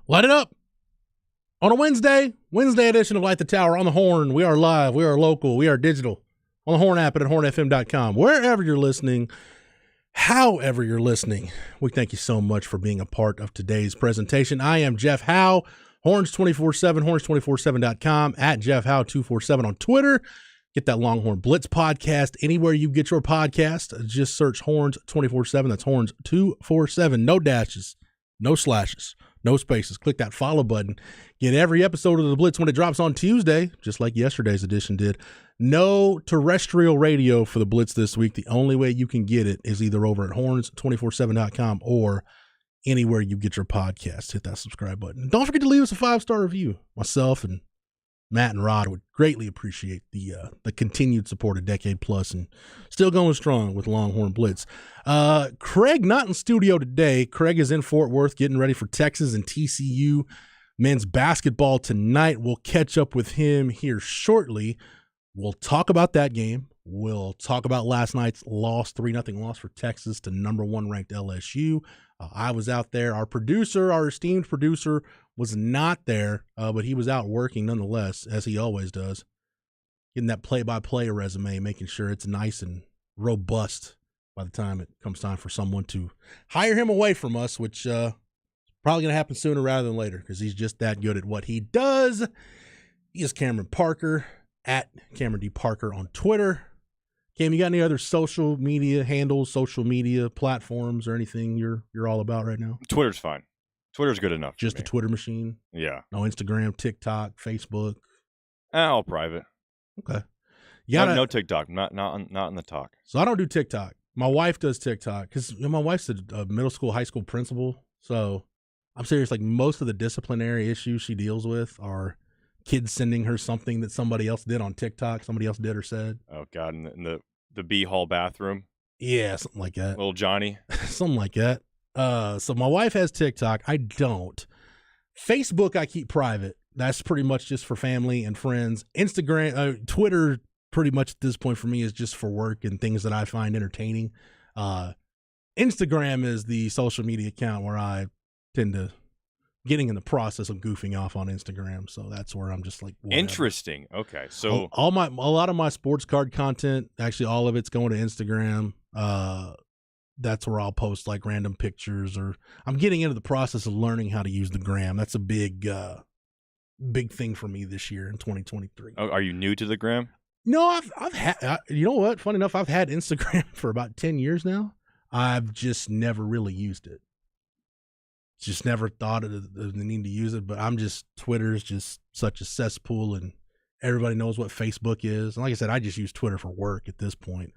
Light it up on a Wednesday edition of Light the Tower on the Horn. We are live, we are local, we are digital on the Horn app and at hornfm.com. Wherever you're listening, however you're listening, we thank you so much for being a part of today's presentation. I am Jeff Howe, Horns 24/7, horns247.com, at Jeff Howe 247 on Twitter. Get that Longhorn Blitz podcast anywhere you get your podcast. Just search Horns 24/7. That's Horns 247. No dashes, no slashes, no spaces. Click that follow button. Get every episode of the Blitz when it drops on Tuesday, just like yesterday's edition did. No terrestrial radio for the Blitz this week. The only way you can get it is either over at horns247.com or anywhere you get your podcast. Hit that subscribe button. Don't forget to leave us a 5-star review. Myself and Matt and Rod would greatly appreciate the continued support, a decade plus, and still going strong with Longhorn Blitz. Craig not in studio today. Craig is in Fort Worth getting ready for Texas and TCU men's basketball tonight. We'll catch up with him here shortly. We'll talk about that game. We'll talk about last night's loss, 3-0 loss for Texas to number 1 ranked LSU. I was out there. Our producer, our esteemed producer, was not there, but he was out working nonetheless, as he always does, getting that play-by-play resume, making sure it's nice and robust by the time it comes time for someone to hire him away from us, which is probably going to happen sooner rather than later because he's just that good at what he does. He is Cameron Parker, at Cameron D. Parker on Twitter. Cam, you got any other social media handles, social media platforms, or anything you're all about right now? Twitter's fine. Twitter's good enough. Just a Twitter machine? Yeah. No Instagram, TikTok, Facebook? All private. Okay. No TikTok. Not in the talk. So I don't do TikTok. My wife does TikTok because my wife's a middle school, high school principal. So I'm serious. Like most of the disciplinary issues she deals with are kids sending her something that somebody else did on TikTok, somebody else did or said. Oh, God. In the B hall bathroom? Yeah, something like that. Little Johnny? Something like that. So my wife has TikTok. I don't. Facebook, I keep private. That's pretty much just for family and friends. Instagram, Twitter, pretty much at this point for me is just for work and things that I find entertaining. Instagram is the social media account where I tend to getting in the process of goofing off on Instagram. So that's where I'm just like, whatever. Interesting. Okay. So a lot of my sports card content, actually all of it's going to Instagram. That's where I'll post like random pictures, or I'm getting into the process of learning how to use the gram. That's a big thing for me this year in 2023. Oh, are you new to the gram? No, I've had, you know what? Funny enough, I've had Instagram for about 10 years now. I've just never really used it. Just never thought of the need to use it, but Twitter's just such a cesspool, and everybody knows what Facebook is. And like I said, I just use Twitter for work at this point.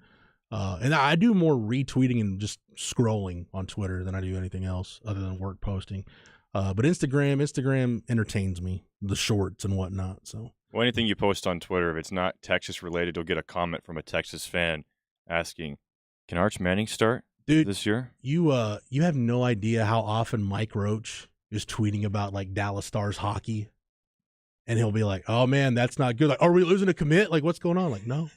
And I do more retweeting and just scrolling on Twitter than I do anything else other than work posting. But Instagram entertains me, the shorts and whatnot. So, well, anything you post on Twitter, if it's not Texas related, you'll get a comment from a Texas fan asking, "Can Arch Manning start this year?" You have no idea how often Mike Roach is tweeting about like Dallas Stars hockey. And he'll be like, "Oh man, that's not good. Like, are we losing a commit? Like, what's going on?" Like, no,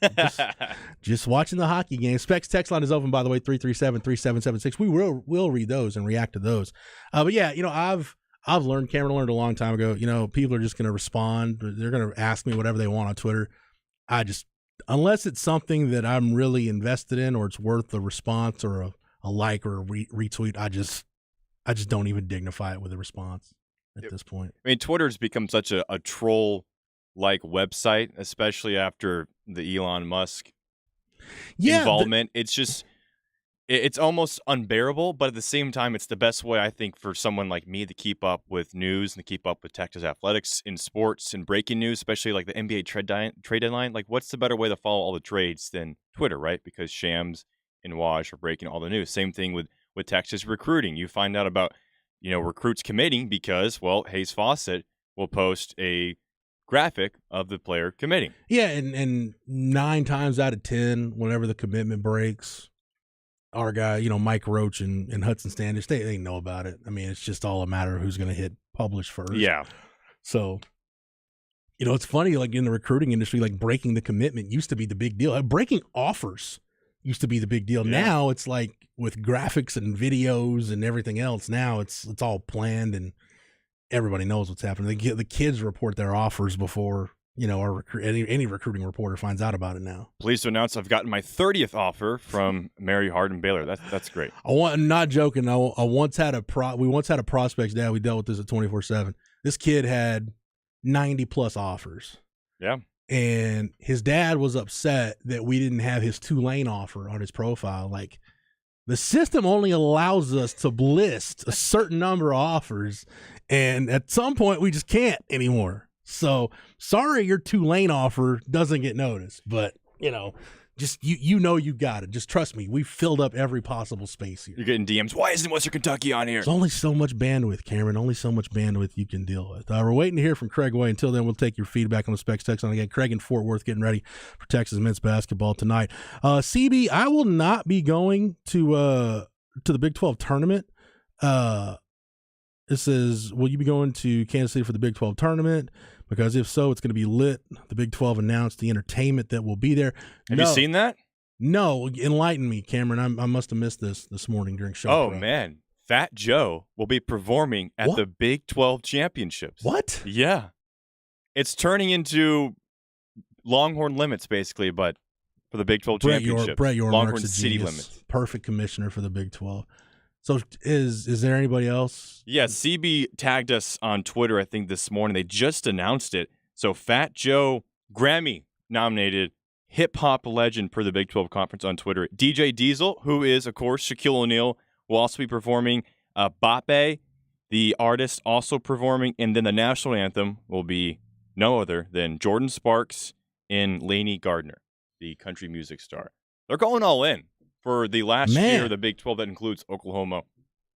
just watching the hockey game. Specs text line is open, by the way, 337-3776. We will read those and react to those. But yeah, I've Cameron learned a long time ago. People are just going to respond. They're going to ask me whatever they want on Twitter. Unless it's something that I'm really invested in or it's worth a response or a like or a retweet, I just don't even dignify it with a response at this point. I mean, Twitter's become such a troll-like website, especially after the Elon Musk involvement. It's almost unbearable, but at the same time, it's the best way, I think, for someone like me to keep up with news and to keep up with Texas athletics in sports and breaking news, especially like the NBA trade deadline. Like, what's the better way to follow all the trades than Twitter, right? Because Shams and Waj are breaking all the news. Same thing with Texas recruiting. You find out about recruits committing because, well, Hayes Fawcett will post a graphic of the player committing. Yeah, and 9 times out of 10, whenever the commitment breaks, our guy, Mike Roach and Hudson Standish, they know about it. I mean, it's just all a matter of who's going to hit publish first. Yeah. So, it's funny, like in the recruiting industry, like breaking the commitment used to be the big deal. Like, breaking offers used to be the big deal. Yeah. Now it's like with graphics and videos and everything else, now it's all planned and everybody knows what's happening. The kids report their offers before any recruiting reporter finds out about it now. Pleased to announce I've gotten my 30th offer from Mary Hardin Baylor. That's great. I'm not joking. We once had a prospect's dad. We dealt with this at 24/7. This kid had 90 plus offers. Yeah. And his dad was upset that we didn't have his Tulane offer on his profile. Like, the system only allows us to list a certain number of offers, and at some point we just can't anymore. So sorry your Tulane offer doesn't get noticed, but just you got it. Just trust me. We've filled up every possible space here. You're getting DMs. Why isn't Western Kentucky on here? There's only so much bandwidth, Cameron. Only so much bandwidth you can deal with. We're waiting to hear from Craig Way. Until then, we'll take your feedback on the Specs text on again. Craig in Fort Worth getting ready for Texas men's basketball tonight. CB, I will not be going to the Big 12 tournament. It says, will you be going to Kansas City for the Big 12 tournament? Because if so, it's going to be lit. The Big 12 announced the entertainment that will be there. Have you seen that? No. Enlighten me, Cameron. I must have missed this morning during show. Oh, man. Fat Joe will be performing at the Big 12 championships. What? Yeah. It's turning into Longhorn limits, basically, but for the Big 12 championships. Brett Yormark's Longhorn a city genius. limits. Perfect commissioner for the Big 12. So is there anybody else? Yeah, CB tagged us on Twitter, I think, this morning. They just announced it. So Fat Joe, Grammy-nominated hip-hop legend per the Big 12 Conference on Twitter. DJ Diesel, who is, of course, Shaquille O'Neal, will also be performing. Bape, the artist, also performing. And then the national anthem will be no other than Jordan Sparks and Lainey Gardner, the country music star. They're going all in for the last year of the Big 12 that includes Oklahoma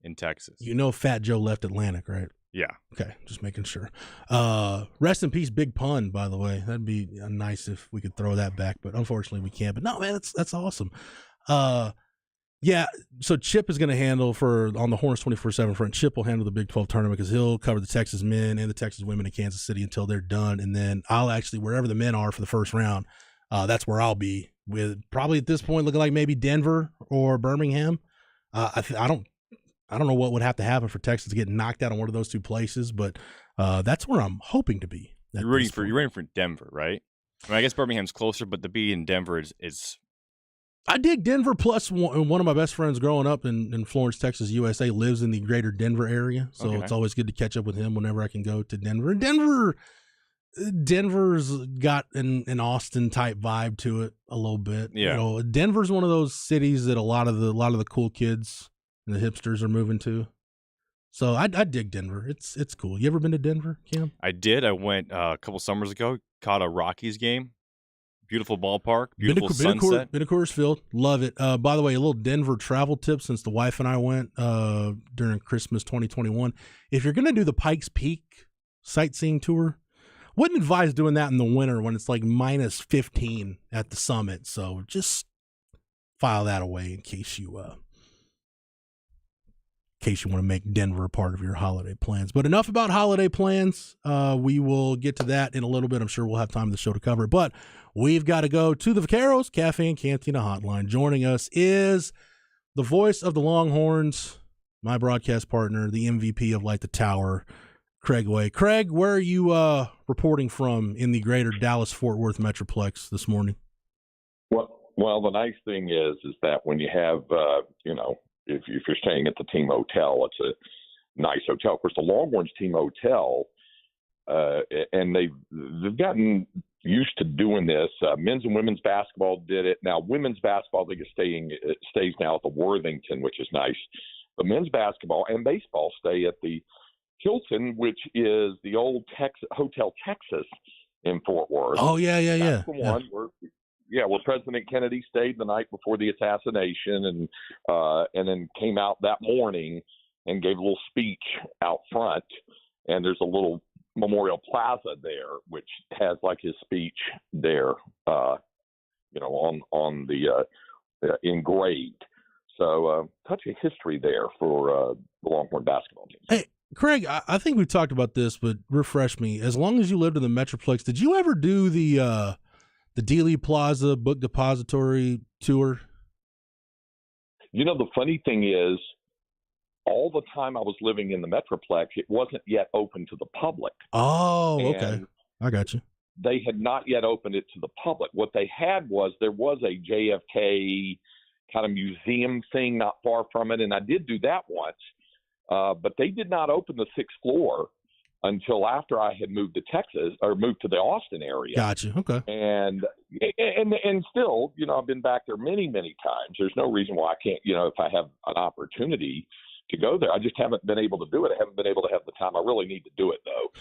and Texas. Fat Joe left Atlantic, right? Yeah. Okay, just making sure. Rest in peace, Big Pun, by the way. That'd be nice if we could throw that back, but unfortunately we can't. But no, man, that's awesome. Yeah, so Chip is going to handle on the Horns 24/7 front. Chip will handle the Big 12 tournament because he'll cover the Texas men and the Texas women in Kansas City until they're done. And then I'll actually, wherever the men are for the first round, that's where I'll be, with probably at this point looking like maybe Denver or Birmingham. I don't know what would have to happen for Texas to get knocked out on one of those two places, but that's where I'm hoping to be. You're rooting for Denver, right? I mean, I guess Birmingham's closer, but to be in Denver is. I dig Denver. Plus, one of my best friends growing up in Florence, Texas, USA, lives in the greater Denver area, so it's always good to catch up with him whenever I can go to Denver. Denver's got an Austin type vibe to it a little bit. Yeah. Denver's one of those cities that a lot of the cool kids and the hipsters are moving to. So I dig Denver. It's cool. You ever been to Denver, Cam? I did. I went a couple summers ago. Caught a Rockies game. Beautiful ballpark. Beautiful sunset. Been to Coors Field. Love it. By the way, a little Denver travel tip since the wife and I went during Christmas 2021. If you're going to do the Pikes Peak sightseeing tour, wouldn't advise doing that in the winter when it's like minus 15 at the summit. So just file that away in case you want to make Denver a part of your holiday plans. But enough about holiday plans. We will get to that in a little bit. I'm sure we'll have time in the show to cover it. But we've got to go to the Vaqueros Cafe and Cantina Hotline. Joining us is the voice of the Longhorns, my broadcast partner, the MVP of Light the Tower, Craig Way. Craig, where are you reporting from in the greater Dallas-Fort Worth Metroplex this morning? Well, the nice thing is that when you have, if you're staying at the team hotel, it's a nice hotel. Of course, the Longhorns team hotel, and they've gotten used to doing this. Men's and women's basketball did it. Now, women's basketball league stays now at the Worthington, which is nice. But men's basketball and baseball stay at the Hilton, which is the old Hotel Texas in Fort Worth. Oh, yeah. That's the one where President Kennedy stayed the night before the assassination and then came out that morning and gave a little speech out front. And there's a little Memorial Plaza there, which has like his speech there, on the engraved. So touch of history there for the Longhorn basketball team. Hey, Craig, I think we talked about this, but refresh me. As long as you lived in the Metroplex, did you ever do the Dealey Plaza Book Depository tour? The funny thing is, all the time I was living in the Metroplex, it wasn't yet open to the public. Oh, okay. And I got you. they had not yet opened it to the public. What they had was there was a JFK kind of museum thing not far from it, and I did do that once. But they did not open the 6th floor until after I had moved to Texas or moved to the Austin area. Gotcha. Okay. And still, I've been back there many, many times. There's no reason why I can't, if I have an opportunity to go there. I just haven't been able to do it. I haven't been able to have the time. I really need to do it, though.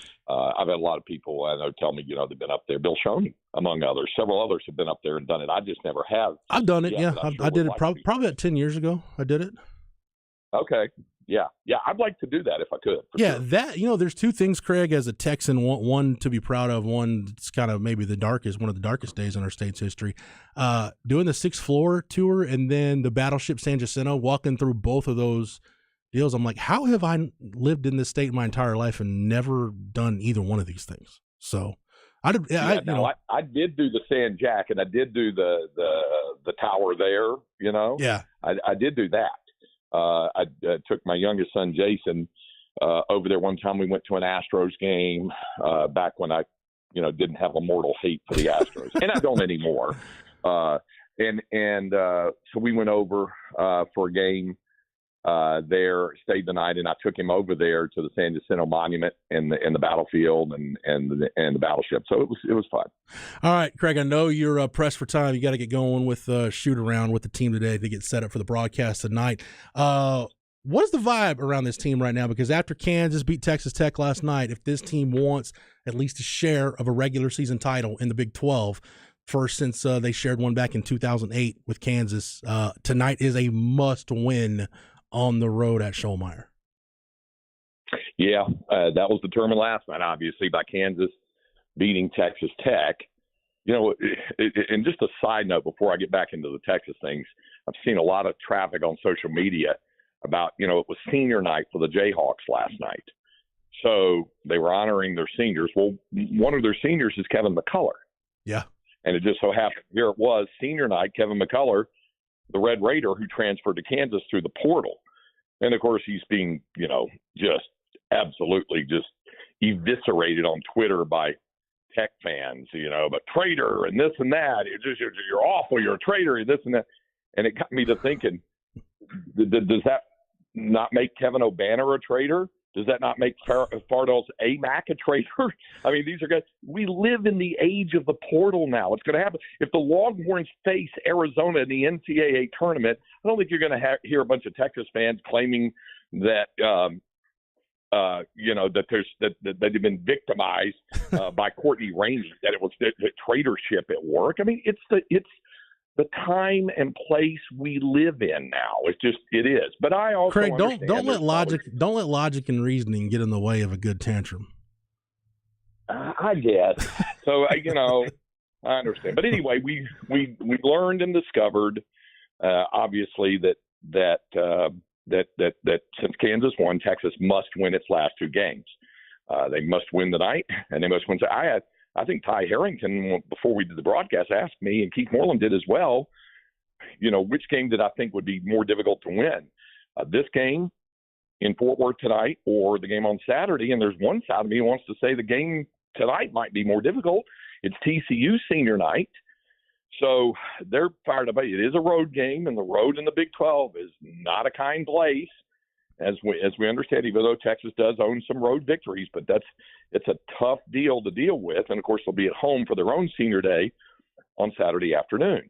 I've had a lot of people I know tell me, they've been up there. Bill Shoney, among others. Several others have been up there and done it. I just never have. I've done it, yeah. Sure I did it like probably about 10 years ago. I did it. Okay. Yeah. I'd like to do that if I could. Yeah, sure. that, there's two things, Craig, as a Texan, one to be proud of, one it's kind of maybe one of the darkest days in our state's history. Doing the 6th floor tour and then the Battleship San Jacinto, walking through both of those deals. I'm like, how have I lived in this state my entire life and never done either one of these things? So I did do the San Jack, and I did do the tower there, Yeah. I did do that. I took my youngest son, Jason, over there one time. We went to an Astros game back when I, didn't have a mortal hate for the Astros, and I don't anymore. So we went over for a game there, stayed the night, and I took him over there to the San Jacinto Monument and the battlefield and the battleship. So it was fun. All right, Craig, I know you're pressed for time. You got to get going with shoot around with the team today to get set up for the broadcast tonight. What is the vibe around this team right now? Because after Kansas beat Texas Tech last night, if this team wants at least a share of a regular season title in the Big 12, first since they shared one back in 2008 with Kansas, tonight is a must-win on the road at Schollmeyer. Yeah, that was determined last night, obviously, by Kansas beating Texas Tech. And just a side note before I get back into the Texas things, I've seen a lot of traffic on social media about, it was senior night for the Jayhawks last night. So they were honoring their seniors. Well, one of their seniors is Kevin McCullough. Yeah. And it just so happened, here it was, senior night, Kevin McCullough, the Red Raider who transferred to Kansas through the portal. And, of course, he's being, just absolutely just eviscerated on Twitter by Tech fans, but traitor and this and that. You're awful. You're a traitor, this and that. And it got me to thinking, does that not make Kevin O'Banner a traitor? Does that not make Fardaws Amac a traitor? I mean, these are guys. We live in the age of the portal now. It's going to happen. If the Longhorns face Arizona in the NCAA tournament, I don't think you're going to hear a bunch of Texas fans claiming that that they've been victimized by Courtney Rainey, that it was the traitorship at work. I mean, it's the time and place we live in now. It is. But I also, Craig, don't let logic and reasoning get in the way of a good tantrum. I guess. So I understand. But anyway, we learned and discovered obviously that since Kansas won, Texas must win its last two games. They must win tonight, and they must win. So I think Ty Harrington, before we did the broadcast, asked me, and Keith Moreland did as well, which game did I think would be more difficult to win? This game in Fort Worth tonight or the game on Saturday? And there's one side of me who wants to say the game tonight might be more difficult. It's TCU senior night. So they're fired up. It is a road game, and the road in the Big 12 is not a kind place, as we understand, even though Texas does own some road victories. But it's a tough deal to deal with. And, of course, they'll be at home for their own senior day on Saturday afternoon.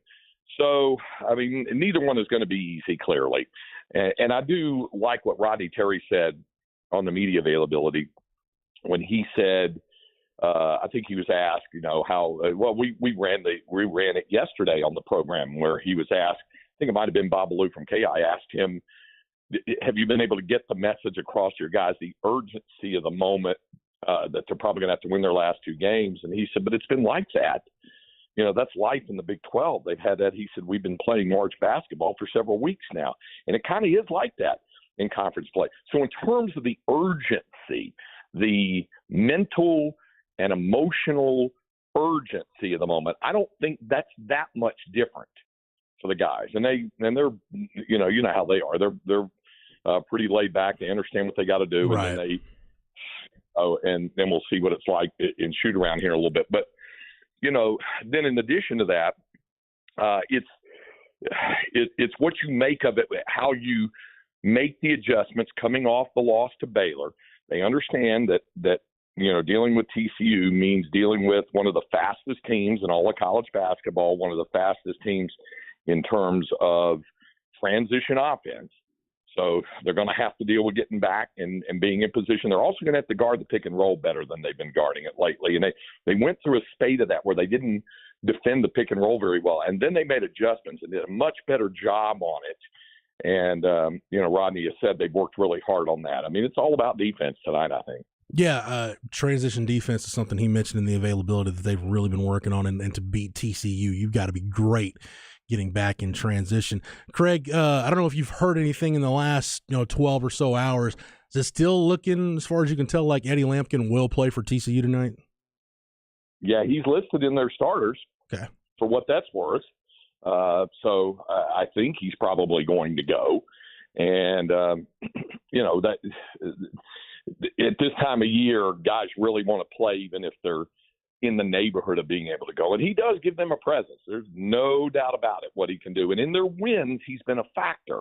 So, I mean, neither one is going to be easy, clearly. And I do like what Rodney Terry said on the media availability when he said, I think he was asked, how we ran it yesterday on the program where he was asked. I think it might have been Bob Ballou from KI asked him, "Have you been able to get the message across to your guys, the urgency of the moment that they're probably going to have to win their last two games?" And he said, "But it's been like that. That's life in the Big 12. They've had that." He said, "We've been playing March basketball for several weeks now, and it kind of is like that in conference play." So in terms of the urgency, the mental and emotional urgency of the moment, I don't think that's that much different for the guys. And they're how they are. They're pretty laid back. They understand what they got to do, right. and then we'll see what it's like in shoot around here a little bit. But then in addition to that, it's what you make of it, how you make the adjustments coming off the loss to Baylor. They understand that dealing with TCU means dealing with one of the fastest teams in all of college basketball, one of the fastest teams in terms of transition offense. So they're going to have to deal with getting back and being in position. They're also going to have to guard the pick and roll better than they've been guarding it lately. And they went through a spate of that where they didn't defend the pick and roll very well. And then they made adjustments and did a much better job on it. And, Rodney has said they've worked really hard on that. I mean, it's all about defense tonight, I think. Yeah, transition defense is something he mentioned in the availability that they've really been working on. And to beat TCU, you've got to be great getting back in transition. Craig, I don't know if you've heard anything in the last 12 or so hours. Is it still looking, as far as you can tell, like Eddie Lampkin will play for TCU tonight? Yeah, he's listed in their starters. Okay. For what that's worth. So I think he's probably going to go. And, that at this time of year, guys really want to play even if they're in the neighborhood of being able to go. And he does give them a presence. There's no doubt about it, what he can do. And in their wins, he's been a factor.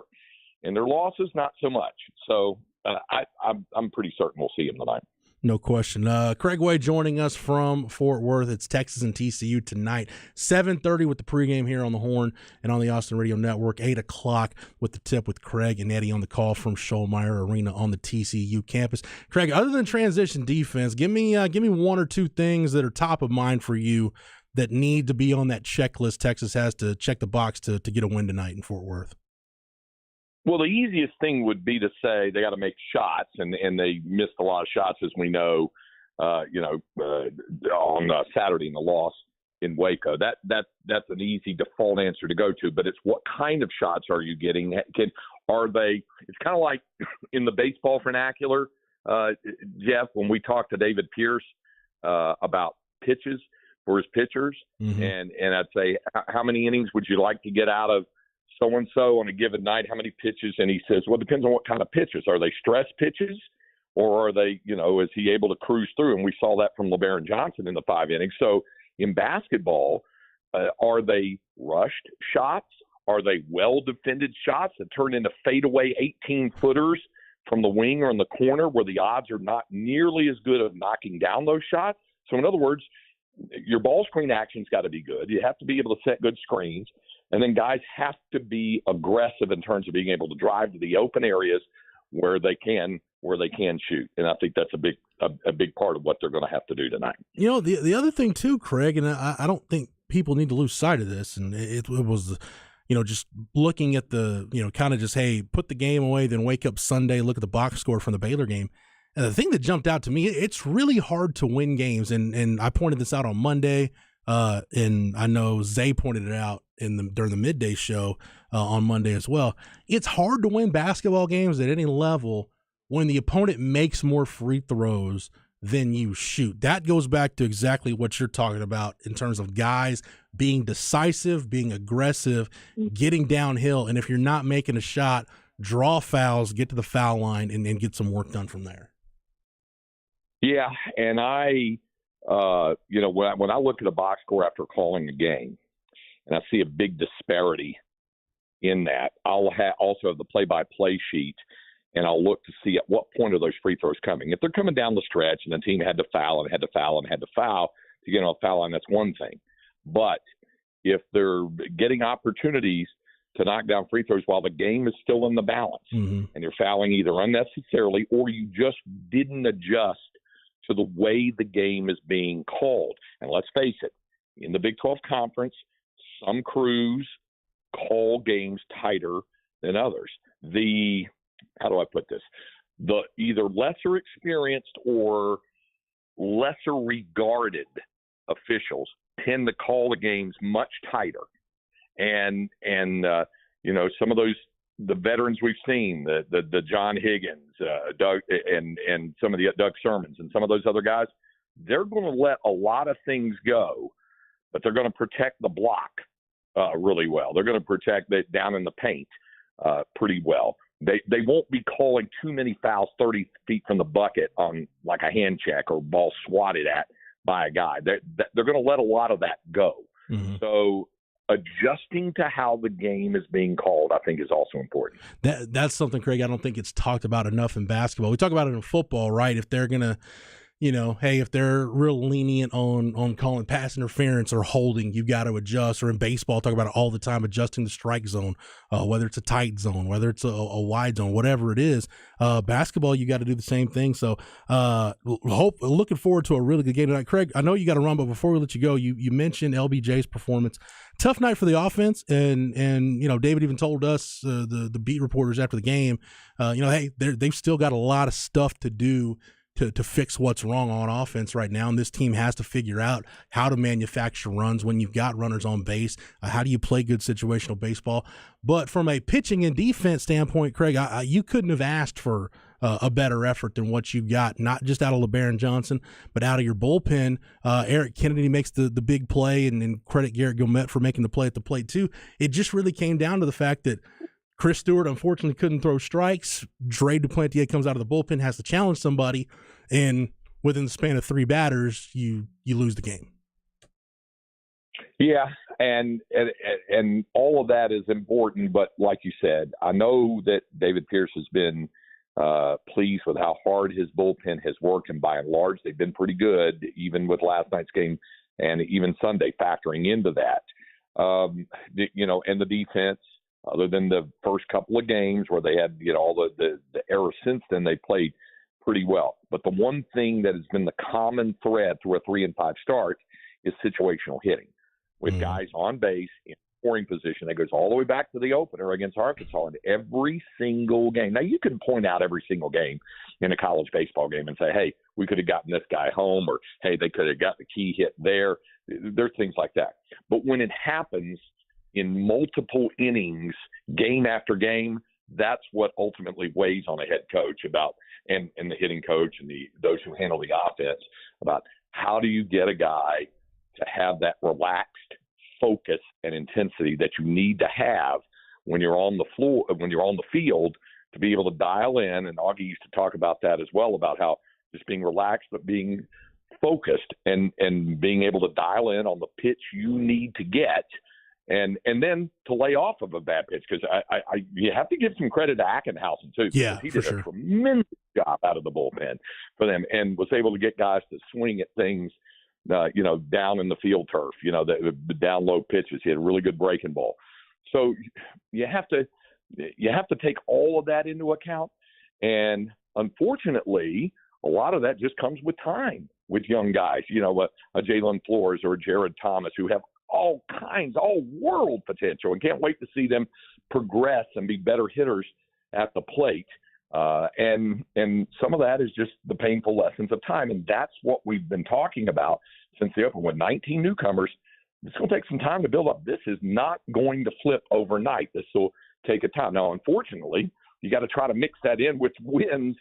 In their losses, not so much. So I'm pretty certain we'll see him tonight. No question. Craig Way joining us from Fort Worth. It's Texas and TCU tonight. 7:30 with the pregame here on the Horn and on the Austin Radio Network. 8 o'clock with the tip with Craig and Eddie on the call from Schollmeyer Arena on the TCU campus. Craig, other than transition defense, give me one or two things that are top of mind for you that need to be on that checklist Texas has to check the box to get a win tonight in Fort Worth. Well, the easiest thing would be to say they got to make shots, and they missed a lot of shots, as we know, on Saturday in the loss in Waco. That's an easy default answer to go to, but it's what kind of shots are you getting? Are they? It's kind of like in the baseball vernacular, Jeff, when we talked to David Pierce about pitches for his pitchers, mm-hmm. and I'd say, how many innings would you like to get out of so-and-so on a given night, how many pitches? And he says, well, it depends on what kind of pitches. Are they stress pitches, or are they, is he able to cruise through? And we saw that from LeBaron Johnson in the 5 innings. So in basketball, are they rushed shots? Are they well-defended shots that turn into fadeaway 18-footers from the wing or in the corner where the odds are not nearly as good of knocking down those shots? So in other words, your ball screen action's got to be good. You have to be able to set good screens. And then guys have to be aggressive in terms of being able to drive to the open areas where they can shoot. And I think that's a big part of what they're going to have to do tonight. The other thing too, Craig, and I don't think people need to lose sight of this. And it was, just looking at the, kind of just, hey, put the game away, then wake up Sunday, look at the box score from the Baylor game. And the thing that jumped out to me, it's really hard to win games. And I pointed this out on Monday. And I know Zay pointed it out during the midday show on Monday as well. It's hard to win basketball games at any level when the opponent makes more free throws than you shoot. That goes back to exactly what you're talking about in terms of guys being decisive, being aggressive, getting downhill. And if you're not making a shot, draw fouls, get to the foul line, and get some work done from there. Yeah, and when I look at a box score after calling a game and I see a big disparity in that, I'll also have the play-by-play sheet, and I'll look to see at what point are those free throws coming. If they're coming down the stretch and the team had to foul and had to foul and had to foul to get on a foul line, that's one thing. But if they're getting opportunities to knock down free throws while the game is still in the balance, mm-hmm. and you're fouling either unnecessarily or you just didn't adjust to the way the game is being called. And let's face it, in the Big 12 Conference, some crews call games tighter than others. How do I put this? The either lesser experienced or lesser regarded officials tend to call the games much tighter. And some of those, the veterans we've seen, the John Higgins, Doug, and some of the Doug Sermons and some of those other guys, they're going to let a lot of things go, but they're going to protect the block really well. They're going to protect it down in the paint pretty well. They won't be calling too many fouls 30 feet from the bucket on like a hand check or ball swatted at by a guy. They're going to let a lot of that go. Mm-hmm. So adjusting to how the game is being called, I think, is also important. That's something, Craig, I don't think it's talked about enough in basketball. We talk about it in football, right? If they're going to, hey, if they're real lenient on calling pass interference or holding, you've got to adjust. Or in baseball, talk about it all the time, adjusting the strike zone, whether it's a tight zone, whether it's a wide zone, whatever it is. Basketball, you got to do the same thing. So looking forward to a really good game tonight. Craig, I know you got to run, but before we let you go, you mentioned LBJ's performance. Tough night for the offense, and David even told us, the beat reporters after the game, hey, they've still got a lot of stuff to do to fix what's wrong on offense right now, and this team has to figure out how to manufacture runs when you've got runners on base. How do you play good situational baseball? But from a pitching and defense standpoint, Craig, you couldn't have asked for a better effort than what you got, not just out of LeBaron Johnson, but out of your bullpen. Eric Kennedy makes the big play, and credit Garrett Gilmet for making the play at the plate too. It just really came down to the fact that Chris Stewart unfortunately couldn't throw strikes. Dre Duplantier comes out of the bullpen, has to challenge somebody, and within the span of 3 batters, you lose the game. Yeah, and all of that is important, but like you said, I know that David Pierce has been pleased with how hard his bullpen has worked, and by and large, they've been pretty good, even with last night's game and even Sunday factoring into that. And the defense, other than the first couple of games where they had all the errors since then, they played pretty well. But the one thing that has been the common thread through a 3 and 5 start is situational hitting with guys on base in scoring position. That goes all the way back to the opener against Arkansas in every single game. Now, you can point out every single game in a college baseball game and say, hey, we could have gotten this guy home, or hey, they could have got the key hit there. There's things like that. But when it happens in multiple innings, game after game, that's what ultimately weighs on a head coach and the hitting coach and those who handle the offense about how do you get a guy to have that relaxed focus and intensity that you need to have when you're on the floor, when you're on the field, to be able to dial in. And Augie used to talk about that as well, about how just being relaxed but being focused and being able to dial in on the pitch you need to get. And then to lay off of a bad pitch, because you have to give some credit to Ackenhausen too. Yeah, he did a tremendous job out of the bullpen for them, and was able to get guys to swing at things, down in the field turf, the down low pitches. He had a really good breaking ball. So you have to take all of that into account, and unfortunately, a lot of that just comes with time with young guys. A Jalen Flores or a Jared Thomas, who have all world potential, and can't wait to see them progress and be better hitters at the plate. And some of that is just the painful lessons of time. And that's what we've been talking about since the Open. With 19 newcomers, it's going to take some time to build up. This is not going to flip overnight. This will take a time. Now, unfortunately, you got to try to mix that in with wins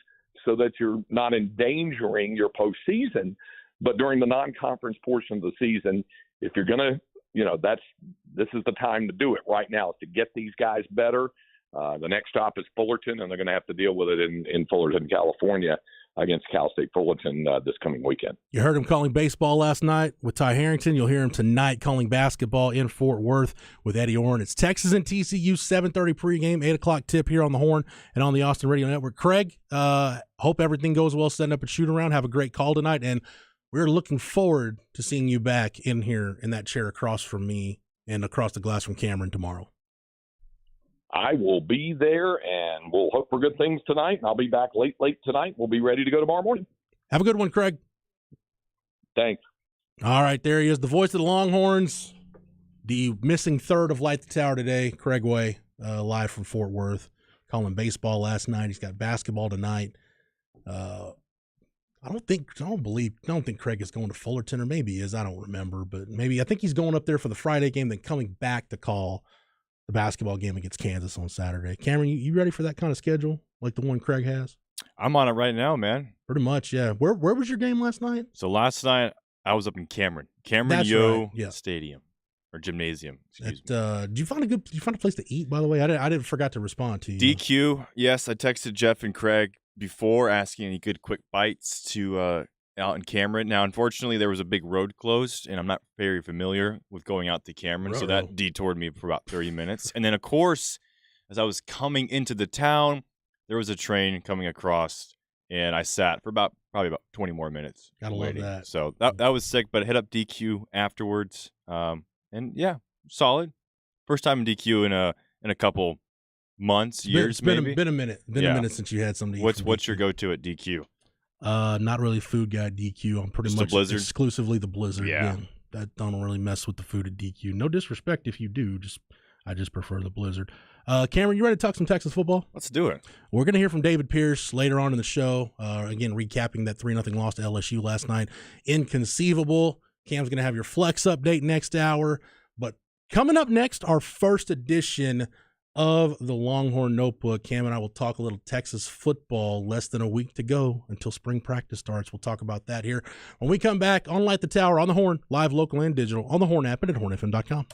so that you're not endangering your postseason. But during the non-conference portion of the season, if you're going to, this is the time to do it right now, is to get these guys better. The next stop is Fullerton, and they're going to have to deal with it in Fullerton, California, against Cal State Fullerton this coming weekend. You heard him calling baseball last night with Ty Harrington. You'll hear him tonight calling basketball in Fort Worth with Eddie Orrin. It's Texas and TCU, 7:30 pregame, 8 o'clock tip here on the Horn and on the Austin Radio Network. Craig, hope everything goes well setting up a shoot-around. Have a great call tonight, and we're looking forward to seeing you back in here in that chair across from me and across the glass from Cameron tomorrow. I will be there, and we'll hope for good things tonight. And I'll be back late tonight. We'll be ready to go tomorrow morning. Have a good one, Craig. Thanks. All right, there he is, the voice of the Longhorns, the missing third of Light the Tower today, Craig Way, live from Fort Worth, calling baseball last night. He's got basketball tonight. I don't think Craig is going to Fullerton, or maybe he is. I don't remember, but maybe. I think he's going up there for the Friday game, then coming back to call the basketball game against Kansas on Saturday. Cameron, you ready for that kind of schedule like the one Craig has? I'm on it right now, man. Pretty much, yeah. Where was your game last night? So last night I was up in Cameron That's Yo right, yeah. Stadium, or gymnasium. Excuse me. Did you find a place to eat? By the way, I didn't forgot to respond to you. DQ. Yes, I texted Jeff and Craig before asking any good quick bites to out in Cameron. Now, unfortunately, there was a big road closed, and I'm not very familiar with going out to Cameron, so that detoured me for about 30 minutes. And then, of course, as I was coming into the town, there was a train coming across, and I sat for probably about 20 more minutes. Gotta waiting. love that. So that was sick, but I hit up DQ afterwards. And yeah, solid. First time in DQ in a couple months, years, maybe. Been a minute. Been a minute since you had something to eat. What's your go-to at DQ? Not really food guy at DQ. I'm pretty much exclusively the Blizzard. Yeah. I don't really mess with the food at DQ. No disrespect if you do. I just prefer the Blizzard. Cameron, you ready to talk some Texas football? Let's do it. We're going to hear from David Pierce later on in the show. Again, recapping that 3-0 loss to LSU last night. Inconceivable. Cam's going to have your flex update next hour. But coming up next, our first edition of the Longhorn Notebook. Cam and I will talk a little Texas football. Less than a week to go until spring practice starts. We'll talk about that here when we come back on Light the Tower on the Horn, live, local, and digital on the Horn app and at hornfm.com.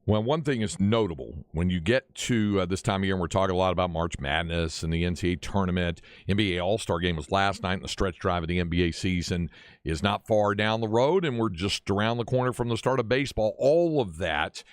Well, one thing is notable. When you get to this time of year, and we're talking a lot about March Madness and the NCAA tournament, NBA All-Star Game was last night, and the stretch drive of the NBA season is not far down the road, and we're just around the corner from the start of baseball. All of that,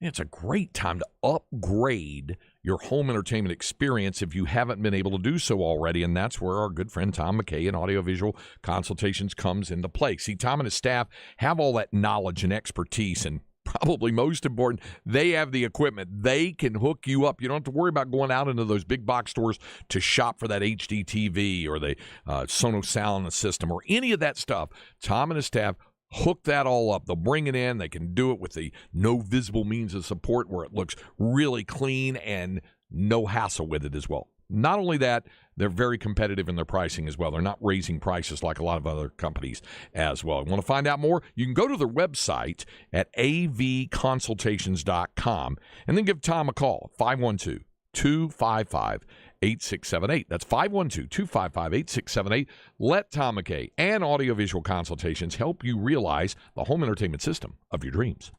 it's a great time to upgrade your home entertainment experience if you haven't been able to do so already, and that's where our good friend Tom McKay and Audiovisual Consultations comes into play. See, Tom and his staff have all that knowledge and expertise, and probably most important, they have the equipment. They can hook you up. You don't have to worry about going out into those big box stores to shop for that HD TV or the Sonos sound system or any of that stuff. Tom and his staff hook that all up. They'll bring it in. They can do it with the no visible means of support where it looks really clean and no hassle with it as well. Not only that, they're very competitive in their pricing as well. They're not raising prices like a lot of other companies as well. Want to find out more? You can go to their website at avconsultations.com and then give Tom a call, 512-255-8678. That's 512-255-8678. Let Tom McKay and Audiovisual Consultations help you realize the home entertainment system of your dreams.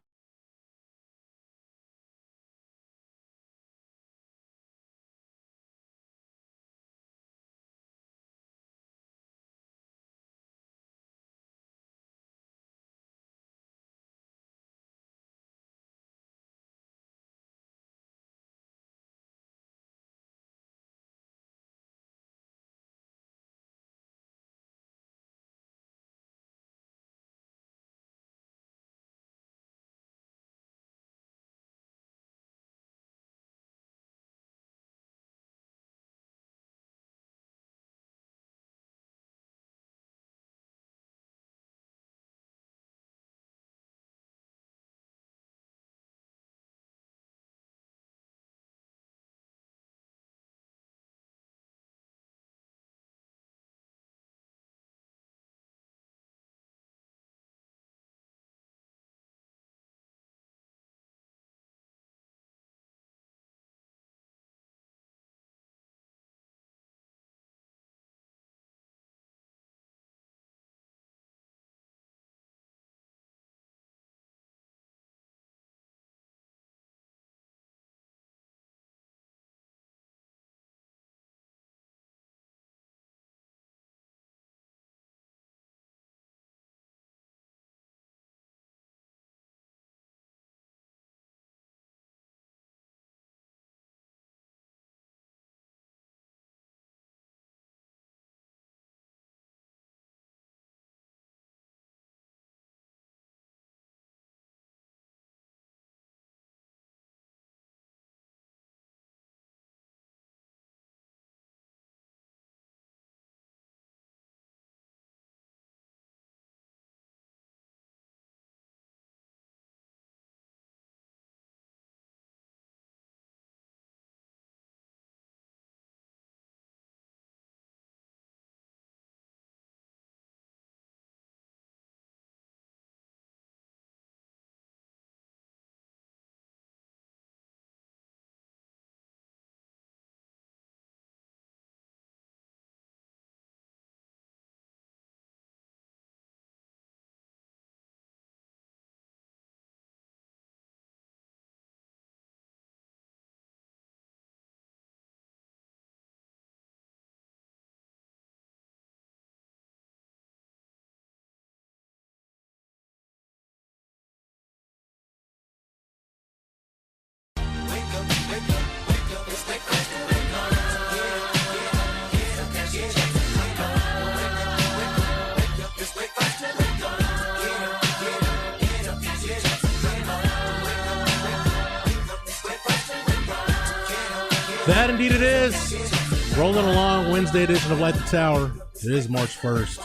That indeed it is. Rolling along, Wednesday edition of Light the Tower. It is March 1st.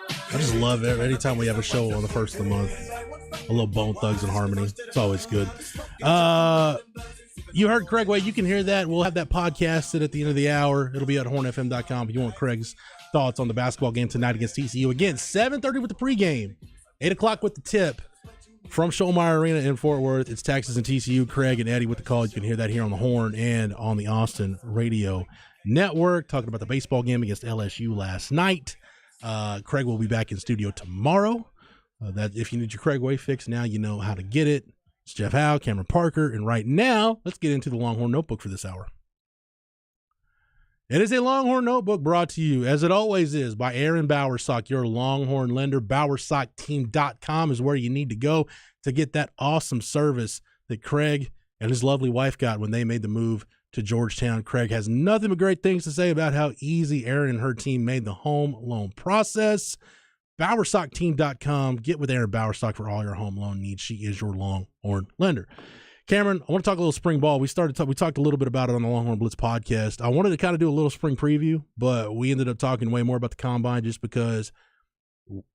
I just love it. Anytime we have a show on the first of the month, a little Bone Thugs and Harmony. It's always good. You heard Craig Way. You can hear that. We'll have that podcasted at the end of the hour. It'll be at hornfm.com if you want Craig's thoughts on the basketball game tonight against TCU. Again, 7:30 with the pregame, 8 o'clock with the tip. From Schollmeyer Arena in Fort Worth, it's Texas and TCU. Craig and Eddie with the call. You can hear that here on the Horn and on the Austin Radio Network. Talking about the baseball game against LSU last night. Craig will be back in studio tomorrow. That if you need your Craig Way fix, now you know how to get it. It's Jeff Howe, Cameron Parker, and right now, let's get into the Longhorn Notebook for this hour. It is a Longhorn Notebook brought to you, as it always is, by Aaron Bowersock, your Longhorn lender. BowersockTeam.com is where you need to go to get that awesome service that Craig and his lovely wife got when they made the move to Georgetown. Craig has nothing but great things to say about how easy Aaron and her team made the home loan process. BowersockTeam.com. Get with Aaron Bowersock for all your home loan needs. She is your Longhorn lender. Cameron, I want to talk a little spring ball. We talked a little bit about it on the Longhorn Blitz podcast. I wanted to kind of do a little spring preview, but we ended up talking way more about the combine just because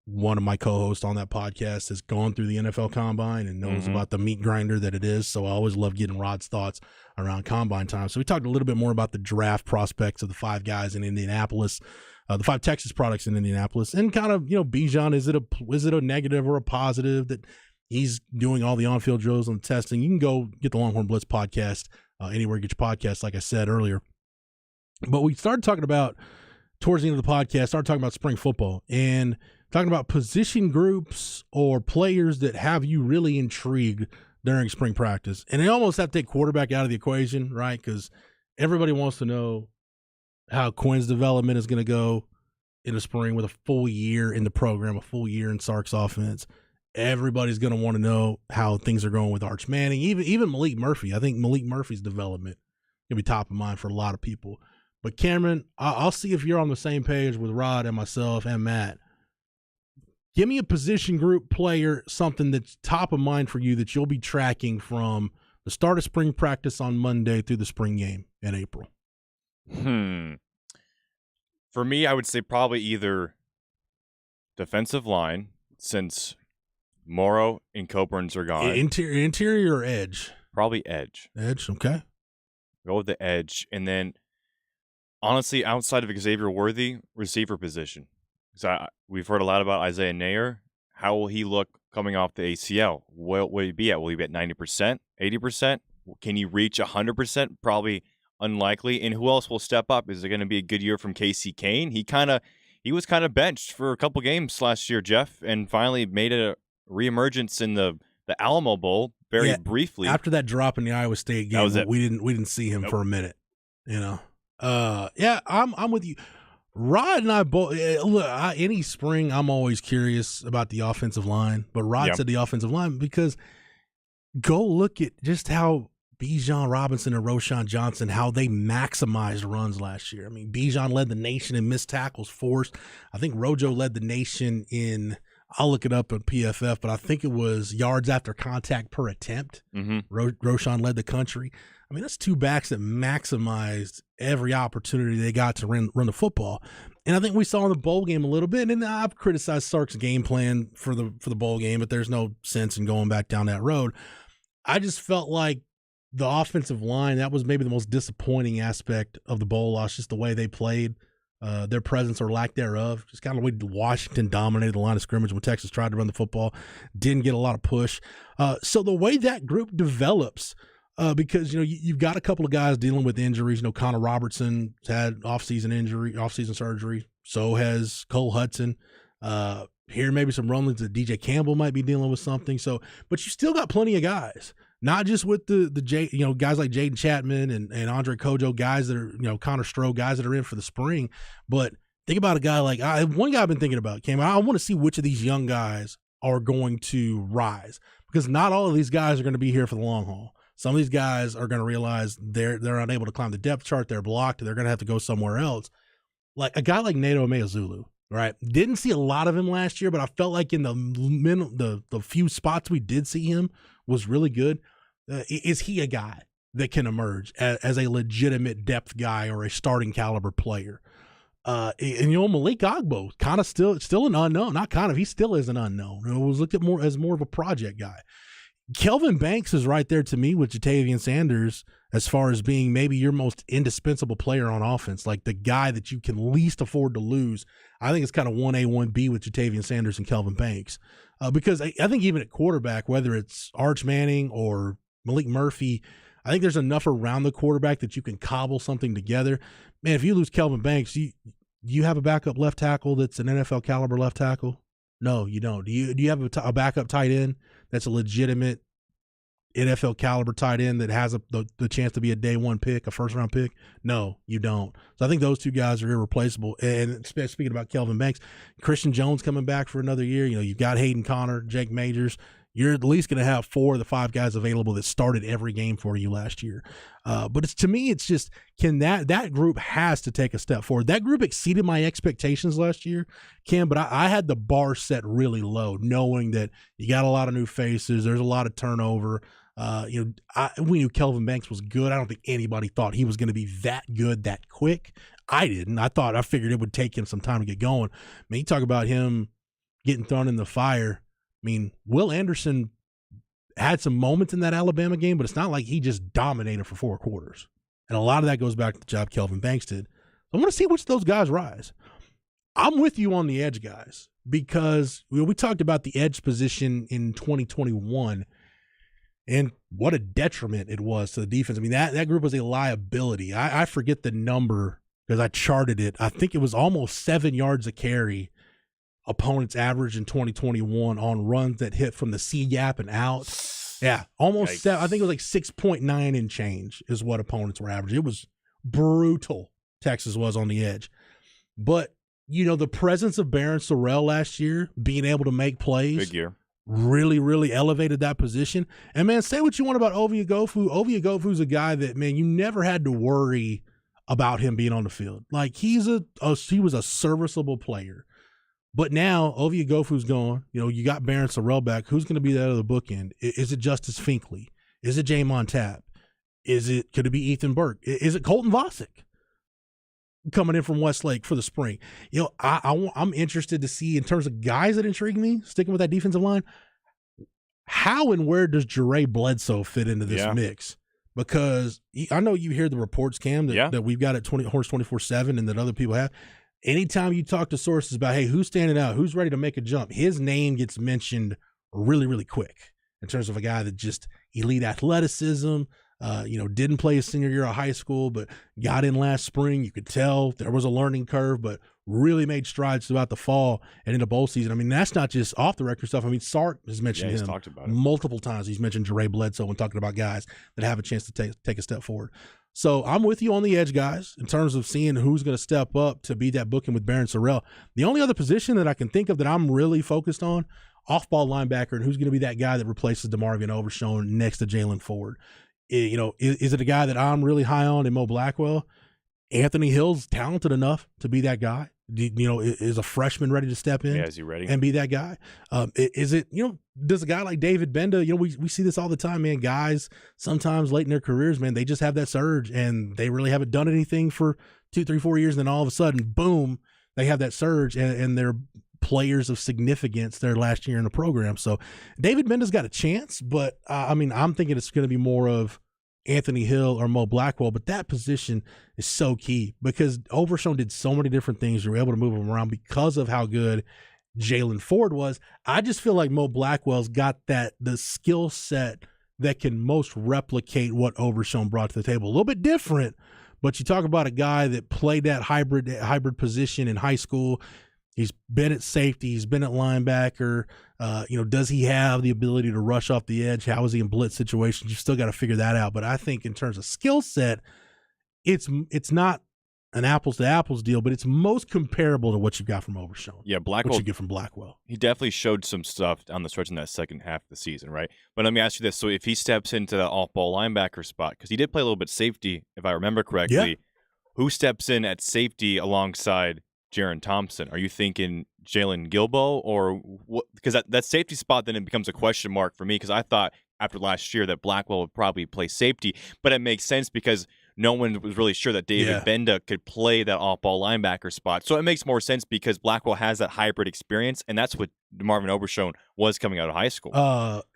one of my co-hosts on that podcast has gone through the NFL combine and knows about the meat grinder that it is. So I always love getting Rod's thoughts around combine time. So we talked a little bit more about the draft prospects of the 5 guys in Indianapolis, the 5 Texas products in Indianapolis, and kind of, Bijan, is it a negative or a positive that he's doing all the on-field drills and testing? You can go get the Longhorn Blitz podcast anywhere you get your podcast, like I said earlier. But we started talking about, towards the end of the podcast, started talking about spring football and talking about position groups or players that have you really intrigued during spring practice. And they almost have to take quarterback out of the equation, right? Because everybody wants to know how Quinn's development is going to go in the spring with a full year in the program, a full year in Sark's offense. Everybody's going to want to know how things are going with Arch Manning, even Malik Murphy. I think Malik Murphy's development going to be top of mind for a lot of people. But Cameron, I'll see if you're on the same page with Rod and myself and Matt. Give me a position group player, something that's top of mind for you that you'll be tracking from the start of spring practice on Monday through the spring game in April. For me, I would say probably either defensive line, since Morrow and Coburn's are gone. Interior or edge? Probably edge. Edge, okay. Go with the edge. And then, honestly, outside of Xavier Worthy, receiver position. So we've heard a lot about Isaiah Nair. How will he look coming off the ACL? What will he be at? Will he be at 90%, 80%? Can he reach 100%? Probably unlikely. And who else will step up? Is it going to be a good year from Casey Kane? He was kind of benched for a couple games last year, Jeff, and finally made a reemergence in the Alamo Bowl very briefly. After that drop in the Iowa State game, we didn't see him for a minute. I'm with you. Rod and I both look. Any spring, I'm always curious about the offensive line, but Rod said the offensive line because go look at just how Bijan Robinson and Roschon Johnson, how they maximized runs last year. I mean, Bijan led the nation in missed tackles forced. I think Rojo led the nation in, I'll look it up on PFF, but I think it was yards after contact per attempt. Roschon led the country. I mean, that's 2 backs that maximized every opportunity they got to run the football. And I think we saw in the bowl game a little bit, and I've criticized Sark's game plan for the bowl game, but there's no sense in going back down that road. I just felt like the offensive line, that was maybe the most disappointing aspect of the bowl loss, just the way they played, their presence or lack thereof. Just kind of the way Washington dominated the line of scrimmage when Texas tried to run the football, didn't get a lot of push. So the way that group develops, because you've got a couple of guys dealing with injuries. Connor Robertson had off-season surgery. So has Cole Hudson. Here maybe some rumblings that DJ Campbell might be dealing with something. So, but you still got plenty of guys, not just with the guys like Jaden Chapman and Andre Kojo, guys that are Connor Stroh, guys that are in for the spring. But think about a guy like one guy I've been thinking about, Cam. I want to see which of these young guys are going to rise, because not all of these guys are going to be here for the long haul. Some of these guys are going to realize they're unable to climb the depth chart. They're blocked. They're going to have to go somewhere else. Like a guy like Nato Ameozulu, right? Didn't see a lot of him last year, but I felt like in the few spots we did see him was really good. Is he a guy that can emerge as a legitimate depth guy or a starting caliber player. And Malik Agbo, kind of still an unknown. Not kind of, he still is an unknown. It was looked at more as more of a project guy. Kelvin Banks is right there to me with Jatavian Sanders as far as being maybe your most indispensable player on offense, like the guy that you can least afford to lose. I think it's kind of 1A, 1B with Jatavian Sanders and Kelvin Banks. Because I think even at quarterback, whether it's Arch Manning or Malik Murphy, I think there's enough around the quarterback that you can cobble something together. Man, if you lose Kelvin Banks, you have a backup left tackle that's an NFL caliber left tackle? No, you don't. Do you have a backup tight end that's a legitimate NFL caliber tight end that has the chance to be a day one pick, a first round pick? No, you don't. So I think those two guys are irreplaceable. And speaking about Kelvin Banks, Christian Jones coming back for another year. You've got Hayden Connor, Jake Majors. You're at least going to have 4 of the 5 guys available that started every game for you last year. But to me, it's just, can that group has to take a step forward. That group exceeded my expectations last year, Cam, but I had the bar set really low, knowing that you got a lot of new faces. There's a lot of turnover. We knew Kelvin Banks was good. I don't think anybody thought he was going to be that good that quick. I didn't. I figured it would take him some time to get going. I mean, you talk about him getting thrown in the fire. I mean, Will Anderson had some moments in that Alabama game, but it's not like he just dominated for 4 quarters. And a lot of that goes back to the job Kelvin Banks did. I want to see which of those guys rise. I'm with you on the edge guys because we talked about the edge position in 2021 and what a detriment it was to the defense. I mean, that group was a liability. I forget the number because I charted it. I think it was almost 7 yards a carry opponents average in 2021 on runs that hit from the C gap and out. Yeah, almost 7. I think it was like 6.9 and change is what opponents were averaging. It was brutal. Texas was on the edge. But, the presence of Barron Sorrell last year, being able to make plays, big year, really, really elevated that position. And, man, say what you want about Ovie Oghoufo. Ovie Oghoufo is a guy that, man, you never had to worry about him being on the field. Like, he was a serviceable player. But now Ovie Oghoufo's gone. You got Barron Sorrell back. Who's going to be that other bookend? Is it Justice Finkley? Is it Jamon Tapp? Could it be Ethan Burke? Is it Colton Vasek coming in from Westlake for the spring? I'm interested to see in terms of guys that intrigue me, sticking with that defensive line, how and where does Jere Bledsoe fit into this mix? Because I know you hear the reports, Cam, that we've got at Horse 24/7 and that other people have. Anytime you talk to sources about, hey, who's standing out, who's ready to make a jump, his name gets mentioned really, really quick in terms of a guy that just elite athleticism, didn't play his senior year of high school, but got in last spring. You could tell there was a learning curve, but really made strides throughout the fall and into bowl season. I mean, that's not just off the record stuff. I mean, Sark has mentioned him talked about it multiple times. He's mentioned Jere Bledsoe when talking about guys that have a chance to take a step forward. So I'm with you on the edge, guys, in terms of seeing who's going to step up to be that booking with Barron Sorrell. The only other position that I can think of that I'm really focused on, off-ball linebacker, and who's going to be that guy that replaces DeMarvion Overshown next to Jalen Ford. Is it a guy that I'm really high on in Mo Blackwell? Anthony Hill's talented enough to be that guy. Is a freshman ready to step in? Yeah, is he ready? And be that guy? Is it, does a guy like David Benda, we see this all the time, man. Guys, sometimes late in their careers, man, they just have that surge and they really haven't done anything for 2, 3, 4 years. And then all of a sudden, boom, they have that surge and they're players of significance their last year in the program. So David Benda's got a chance, but I'm thinking it's going to be more of Anthony Hill or Mo Blackwell, but that position is so key because Overshown did so many different things. You were able to move him around because of how good Jalen Ford was. I just feel like Mo Blackwell's got the skill set that can most replicate what Overshown brought to the table. A little bit different, but you talk about a guy that played that hybrid position in high school. He's been at safety. He's been at linebacker. Does he have the ability to rush off the edge? How is he in blitz situations? You've still got to figure that out. But I think in terms of skill set, it's not an apples to apples deal, but it's most comparable to what you got from Overshown. Yeah, Blackwell. What you get from Blackwell. He definitely showed some stuff on the stretch in that second half of the season, right? But let me ask you this: so if he steps into the off-ball linebacker spot, because he did play a little bit safety, if I remember correctly, who steps in at safety alongside Jaron Thompson? Are you thinking Jalen Gilbo or what? Because that safety spot then it becomes a question mark for me because I thought after last year that Blackwell would probably play safety, but it makes sense because no one was really sure that David Benda could play that off-ball linebacker spot. So it makes more sense because Blackwell has that hybrid experience, and that's what Marvin Obershone was coming out of high school.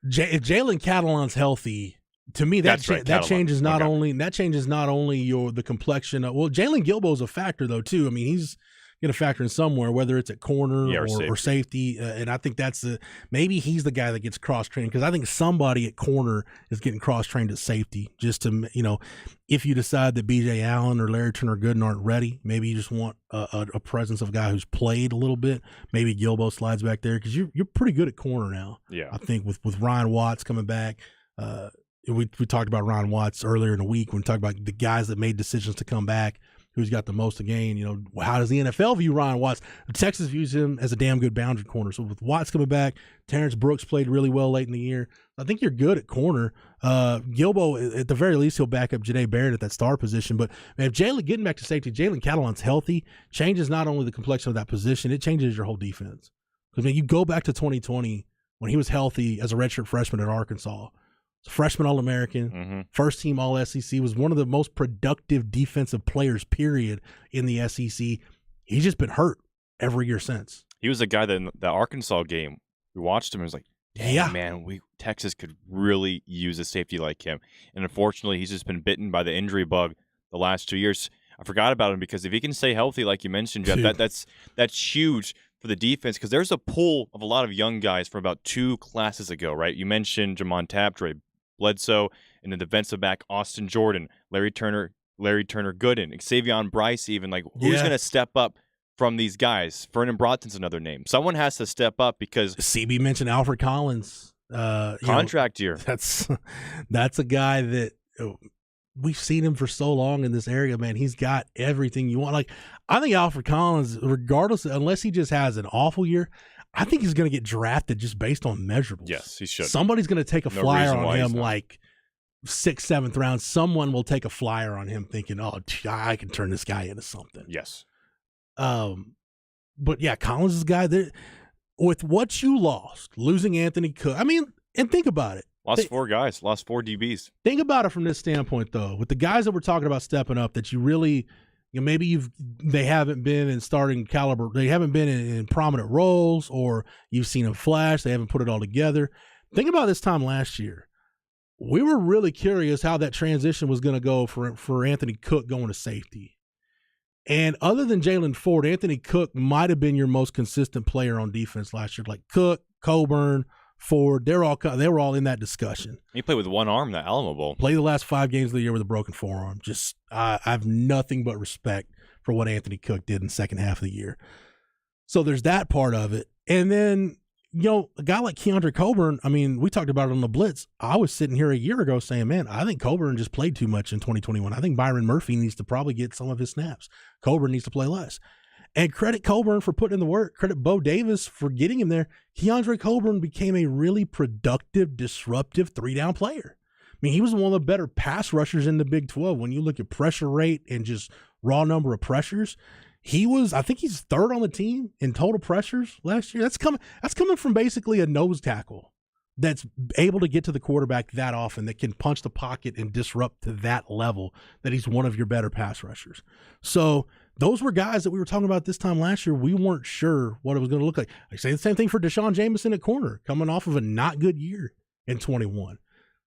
If Jalen Catalon's healthy, to me that changes not only the complexion of, well, Jalen Gilbo's a factor though too. I mean, he's going to factor in somewhere, whether it's at corner or safety. And I think maybe he's the guy that gets cross-trained, because I think somebody at corner is getting cross-trained at safety just to, if you decide that B.J. Allen or Larry Turner Gooden aren't ready, maybe you just want a presence of a guy who's played a little bit. Maybe Gilbo slides back there, because you're pretty good at corner now. Yeah, I think with Ryan Watts coming back. We talked about Ryan Watts earlier in the week when we talked about the guys that made decisions to come back, who's got the most to gain. How does the NFL view Ryan Watts? Texas views him as a damn good boundary corner. So with Watts coming back, Terrence Brooks played really well late in the year. I think you're good at corner. Gilbo, at the very least, he'll back up Janae Barrett at that star position. But if getting back to safety, Jalen Catalon's healthy, changes not only the complexion of that position, it changes your whole defense. Because you go back to 2020 when he was healthy as a redshirt freshman at Arkansas. Freshman All-American, first team All-SEC, was one of the most productive defensive players, period, in the SEC. He's just been hurt every year since. He was a guy that in the Arkansas game, we watched him and was like, dang, man, Texas could really use a safety like him. And unfortunately, he's just been bitten by the injury bug the last 2 years. I forgot about him, because if he can stay healthy, like you mentioned, Jeff, that's huge for the defense, because there's a pool of a lot of young guys from about 2 classes ago, right? You mentioned Jamon Tapp, Dre Bledsoe, and the defensive back Austin Jordan, Larry Turner Gooden, Xavion Bryce, even. Who's going to step up from these guys? Vernon Broughton's another name. Someone has to step up, because CB mentioned Alfred Collins. Contract year. That's a guy that we've seen him for so long in this area, man. He's got everything you want. I think Alfred Collins, unless he just has an awful year, I think he's going to get drafted just based on measurables. Yes, he should. Somebody's going to take a flyer on him, 6th, 7th round. Someone will take a flyer on him thinking, oh, I can turn this guy into something. Yes. But yeah, Collins is a guy that, with what you lost, losing Anthony Cook. I mean, and think about it. Lost 4 guys, lost 4 DBs. Think about it from this standpoint, though. With the guys that we're talking about stepping up, that you really, maybe they haven't been in starting caliber. They haven't been in prominent roles, or you've seen them flash. They haven't put it all together. Think about this time last year. We were really curious how that transition was going to go for Anthony Cook going to safety. And other than Jalen Ford, Anthony Cook might have been your most consistent player on defense last year. Like Cook, Coburn, Ford, they were all in that discussion. He played with one arm, that Alamo Bowl. Played the last 5 games of the year with a broken forearm. I have nothing but respect for what Anthony Cook did in the second half of the year. So there's that part of it. And then, a guy like Keandre Coburn, I mean, we talked about it on the Blitz. I was sitting here a year ago saying, man, I think Coburn just played too much in 2021. I think Byron Murphy needs to probably get some of his snaps. Coburn needs to play less. And credit Coburn for putting in the work. Credit Bo Davis for getting him there. Keandre Coburn became a really productive, disruptive 3-down player. I mean, he was one of the better pass rushers in the Big 12. When you look at pressure rate and just raw number of pressures, I think he's 3rd on the team in total pressures last year. That's coming from basically a nose tackle that's able to get to the quarterback that often, that can punch the pocket and disrupt to that level, that he's one of your better pass rushers. So those were guys that we were talking about this time last year. We weren't sure what it was going to look like. I say the same thing for Deshaun Jameson at corner, coming off of a not good year in 21.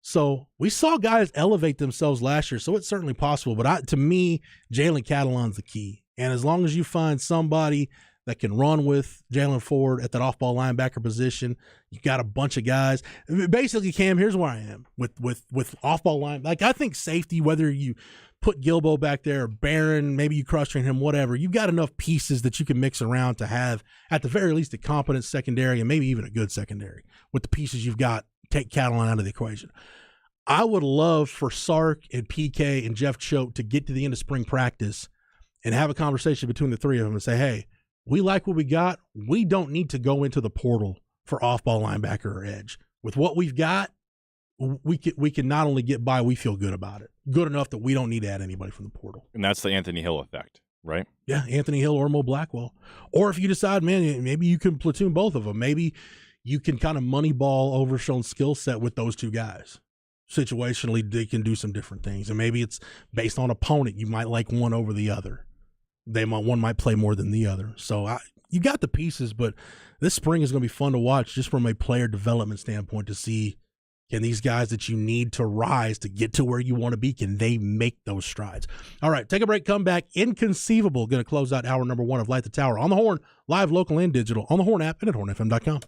So we saw guys elevate themselves last year, so it's certainly possible. But to me, Jalen Catalon's the key. And as long as you find somebody that can run with Jalen Ford at that off-ball linebacker position, you got a bunch of guys. Basically, Cam, here's where I am with off-ball line. I think safety, whether you put Gilbo back there or Barron, maybe you cross-train him, whatever, you've got enough pieces that you can mix around to have, at the very least, a competent secondary and maybe even a good secondary. With the pieces you've got, take Catalan out of the equation. I would love for Sark and PK and Jeff Choate to get to the end of spring practice and have a conversation between the 3 of them and say, hey, we like what we got. We don't need to go into the portal for off-ball linebacker or edge. With what we've got, we can not only get by, we feel good about it. Good enough that we don't need to add anybody from the portal. And that's the Anthony Hill effect, right? Yeah, Anthony Hill or Mo Blackwell. Or if you decide, man, maybe you can platoon both of them. Maybe you can kind of moneyball Overshown's skill set with those two guys. Situationally, they can do some different things, and maybe it's based on opponent. You might like one over the other. One might play more than the other. So you got the pieces, but this spring is going to be fun to watch just from a player development standpoint to see, can these guys that you need to rise to get to where you want to be, can they make those strides? All right, take a break, come back. Inconceivable, going to close out hour number 1 of Light the Tower on the Horn, live, local, and digital, on the Horn app and at hornfm.com.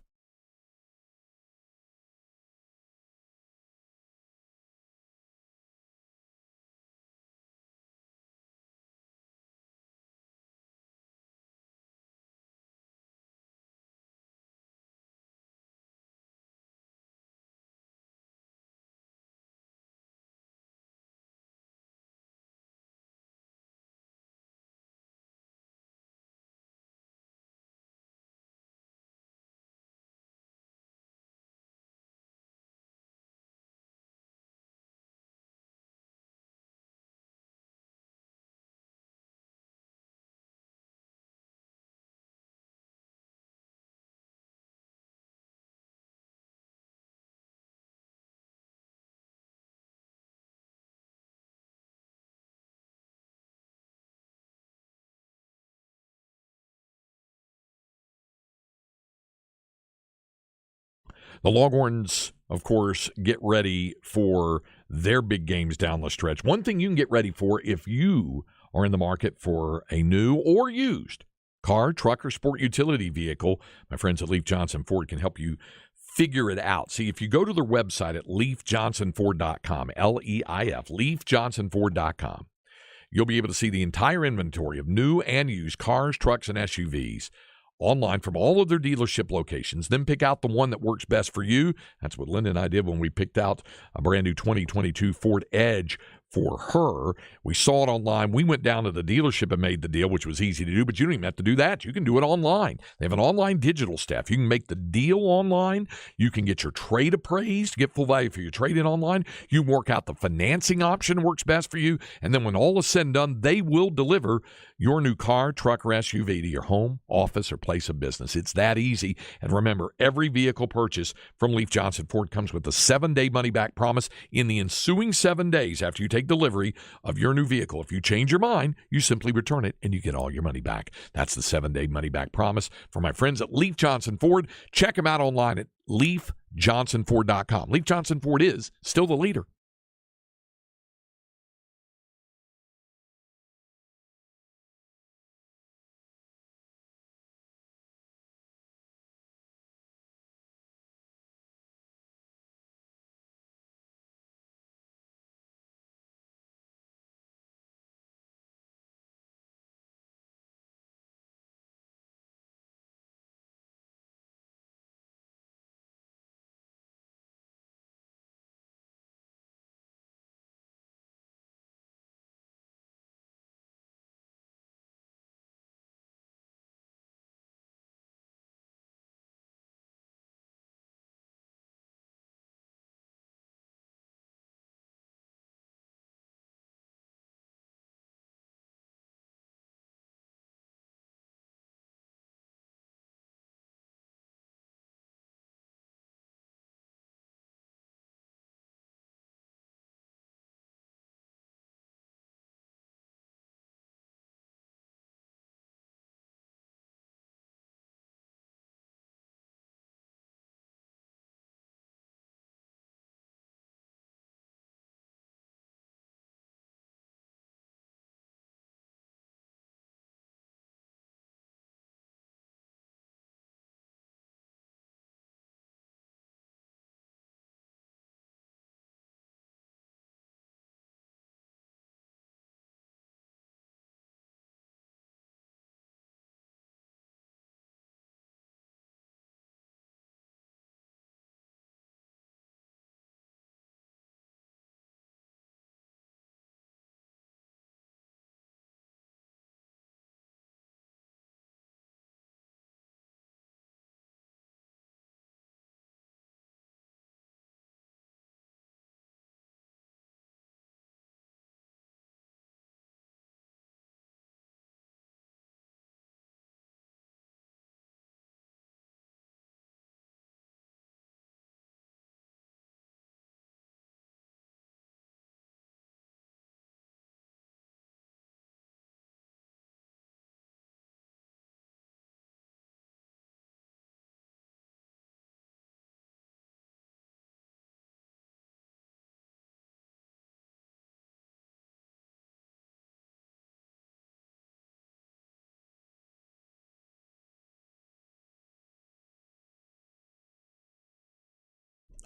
The Longhorns, of course, get ready for their big games down the stretch. One thing you can get ready for if you are in the market for a new or used car, truck, or sport utility vehicle, my friends at Leif Johnson Ford can help you figure it out. See, if you go to their website at leifjohnsonford.com, L-E-I-F, leifjohnsonford.com, you'll be able to see the entire inventory of new and used cars, trucks, and SUVs online from all of their dealership locations. Then pick out the one that works best for you. That's what Linda and I did when we picked out a brand new 2022 Ford Edge for her. We saw it online. We went down to the dealership and made the deal, which was easy to do, but you don't even have to do that. You can do it online. They have an online digital staff. You can make the deal online. You can get your trade appraised, get full value for your trade-in online. You work out the financing option that works best for you, and then when all is said and done, they will deliver your new car, truck, or SUV to your home, office, or place of business. It's that easy. And remember, every vehicle purchase from Leif Johnson Ford comes with a 7-day money-back promise. In the ensuing 7 days after you take delivery of your new vehicle, if you change your mind, you simply return it and you get all your money back. That's the 7-day money-back promise from my friends at Leif Johnson Ford. Check them out online at leifjohnsonford.com. Leif Johnson Ford is still the leader.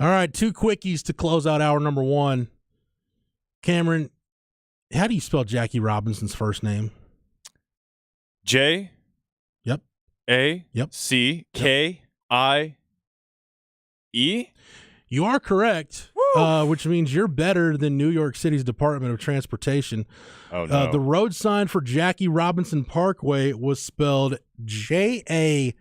All right, 2 quickies to close out hour number 1. Cameron, how do you spell Jackie Robinson's first name? J. Yep. A. Yep. C. K. I. E. You are correct, which means you're better than New York City's Department of Transportation. Oh, no. The road sign for Jackie Robinson Parkway was spelled Jakie.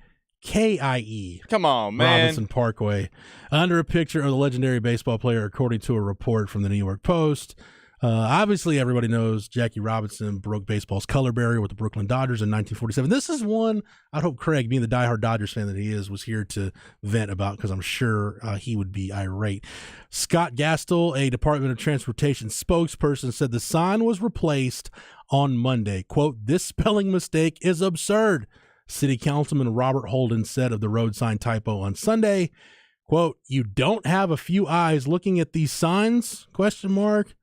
Come on, man. Robinson Parkway, under a picture of the legendary baseball player, according to a report from the New York Post. Obviously, everybody knows Jackie Robinson broke baseball's color barrier with the Brooklyn Dodgers in 1947. This is one I hope Craig, being the diehard Dodgers fan that he is, was here to vent about, because I'm sure he would be irate. Scott Gastel, a Department of Transportation spokesperson, said the sign was replaced on Monday. Quote, "This spelling mistake is absurd," City Councilman Robert Holden said of the road sign typo on Sunday. Quote, "You don't have a few eyes looking at these signs? Question mark.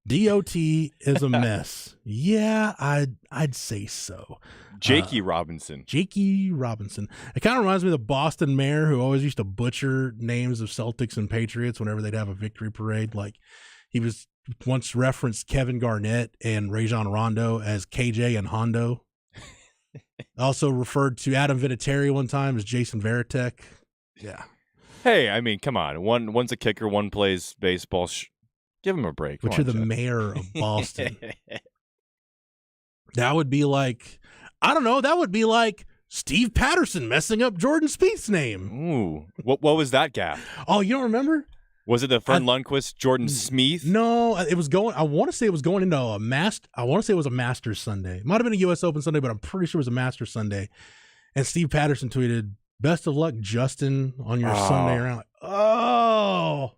DOT is a mess." Yeah, I'd say so. Jakey Robinson. Jakey Robinson. It kind of reminds me of the Boston mayor who always used to butcher names of Celtics and Patriots whenever they'd have a victory parade. Like, he was once referenced Kevin Garnett and Rajon Rondo as KJ and Hondo. Also referred to Adam Vinatieri one time as Jason Varitek. Yeah. Hey, I mean, come on. One's a kicker, one plays baseball. Give him a break. But you're the mayor of Boston. That would be like, I don't know, that would be like Steve Patterson messing up Jordan Spieth's name. Ooh. What was that gap? Oh, you don't remember? Was it the Fern Lundquist, Jordan Spieth? No, it was going, I want to say it was going into I want to say it was a Masters Sunday. It might have been a U.S. Open Sunday, but I'm pretty sure it was a Masters Sunday. And Steve Patterson tweeted, "Best of luck, Justin, on your Sunday round." Oh,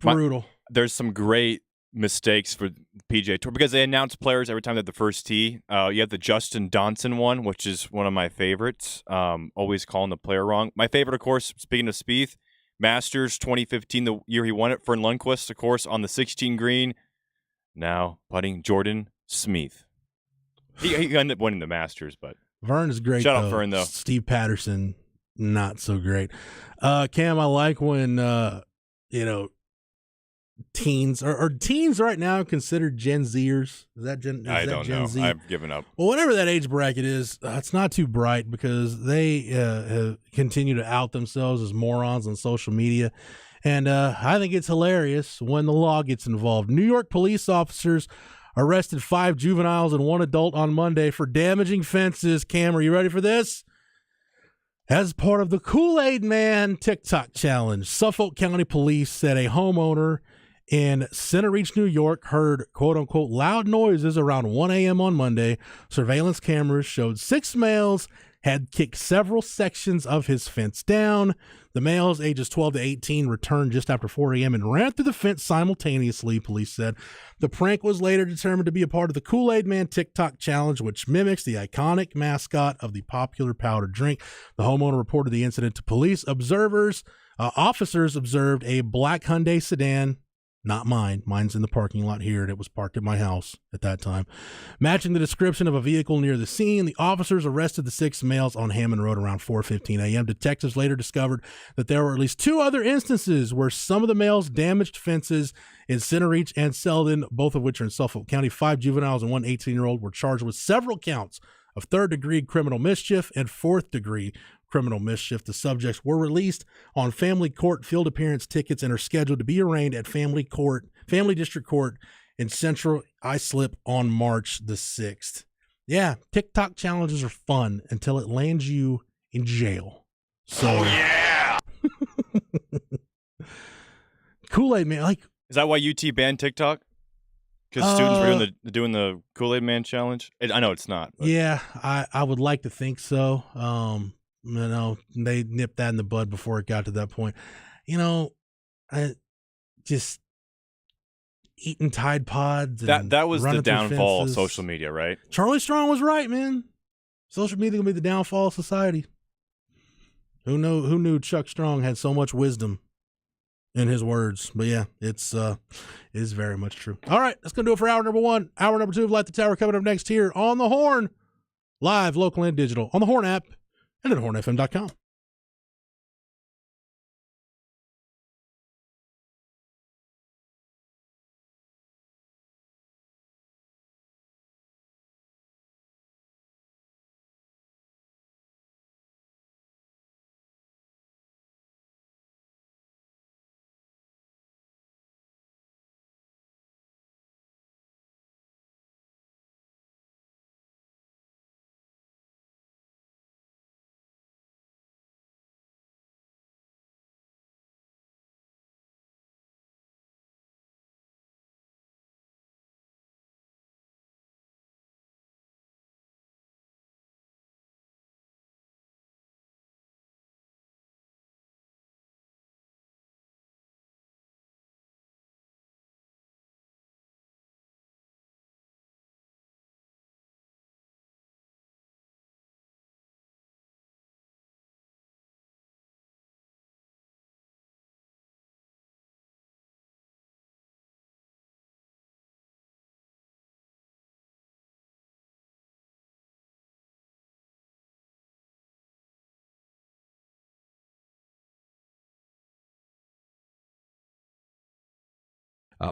brutal. There's some great mistakes for PGA Tour because they announce players every time they have the first tee. You have the Justin Donson one, which is one of my favorites. Always calling the player wrong. My favorite, of course, speaking of Spieth, Masters 2015, the year he won it. Fern Lundquist, of course, on the 16 green. Now putting Jordan Spieth. He ended up winning the Masters, but Vern is great. Shout out Vern, though. Steve Patterson, not so great. Cam, I like when teens or teens right now considered Gen Zers. Is that Gen? I don't know. Z? I've given up. Well, whatever that age bracket is, it's not too bright because they continue to out themselves as morons on social media. And I think it's hilarious when the law gets involved. New York police officers arrested 5 juveniles and 1 adult on Monday for damaging fences. Cam, are you ready for this? As part of the Kool-Aid Man TikTok challenge, Suffolk County Police said a homeowner in Center Reach, New York, heard quote-unquote loud noises around 1 a.m. on Monday. Surveillance cameras showed 6 males had kicked several sections of his fence down. The males, ages 12 to 18, returned just after 4 a.m. and ran through the fence simultaneously, police said. The prank was later determined to be a part of the Kool-Aid Man TikTok challenge, which mimics the iconic mascot of the popular powdered drink. The homeowner reported the incident to police. Officers observed a black Hyundai sedan. Not mine. Mine's in the parking lot here, and it was parked at my house at that time. Matching the description of a vehicle near the scene, the officers arrested the 6 males on Hammond Road around 4:15 a.m. Detectives later discovered that there were at least 2 other instances where some of the males damaged fences in Center Reach and Selden, both of which are in Suffolk County. 5 juveniles and 1 18-year-old were charged with several counts of 3rd-degree criminal mischief and 4th-degree criminal mischief. The subjects were released on family court field appearance tickets and are scheduled to be arraigned at Family District Court in Central Islip on March the 6th. Yeah, TikTok challenges are fun until it lands you in jail. So, yeah. Kool-Aid Man, like, is that why UT banned TikTok? Because students were doing the Kool-Aid Man challenge. I know it's not. But. Yeah, I would like to think so. They nipped that in the bud before it got to that point. I just eating Tide Pods. And that was the downfall of fences. social media, right? Charlie Strong was right, man. Social media gonna be the downfall of society. Who knew Chuck Strong had so much wisdom in his words? But yeah, it is very much true. All right, that's gonna do it for hour number 1. Hour number 2 of Light the Tower coming up next here on the Horn, live, local, and digital on the Horn app and at hornfm.com.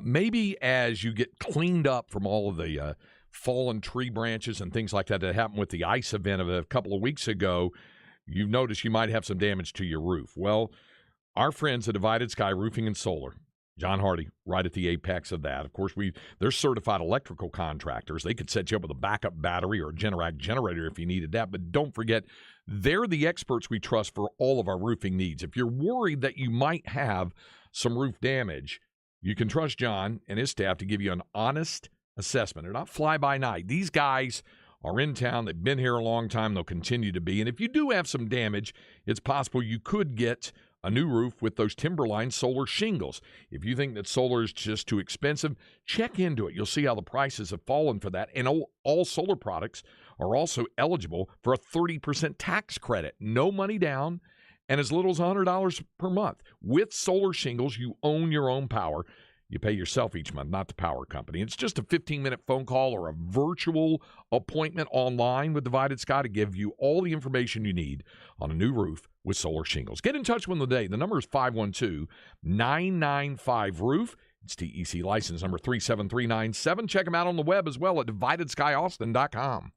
Maybe as you get cleaned up from all of the fallen tree branches and things like that happened with the ice event of a couple of weeks ago, you've noticed you might have some damage to your roof. Well, our friends at Divided Sky Roofing and Solar, John Hardy, right at the apex of that. Of course, they're certified electrical contractors. They could set you up with a backup battery or a Generac generator if you needed that. But don't forget, they're the experts we trust for all of our roofing needs. If you're worried that you might have some roof damage, you can trust John and his staff to give you an honest assessment. They're not fly-by-night. These guys are in town. They've been here a long time. They'll continue to be. And if you do have some damage, it's possible you could get a new roof with those Timberline solar shingles. If you think that solar is just too expensive, check into it. You'll see how the prices have fallen for that. And all solar products are also eligible for a 30% tax credit. No money down and as little as $100 per month. With solar shingles, you own your own power. You pay yourself each month, not the power company. It's just a 15-minute phone call or a virtual appointment online with Divided Sky to give you all the information you need on a new roof with solar shingles. Get in touch with them today. The number is 512-995-ROOF. It's TEC license number 37397. Check them out on the web as well at dividedskyaustin.com.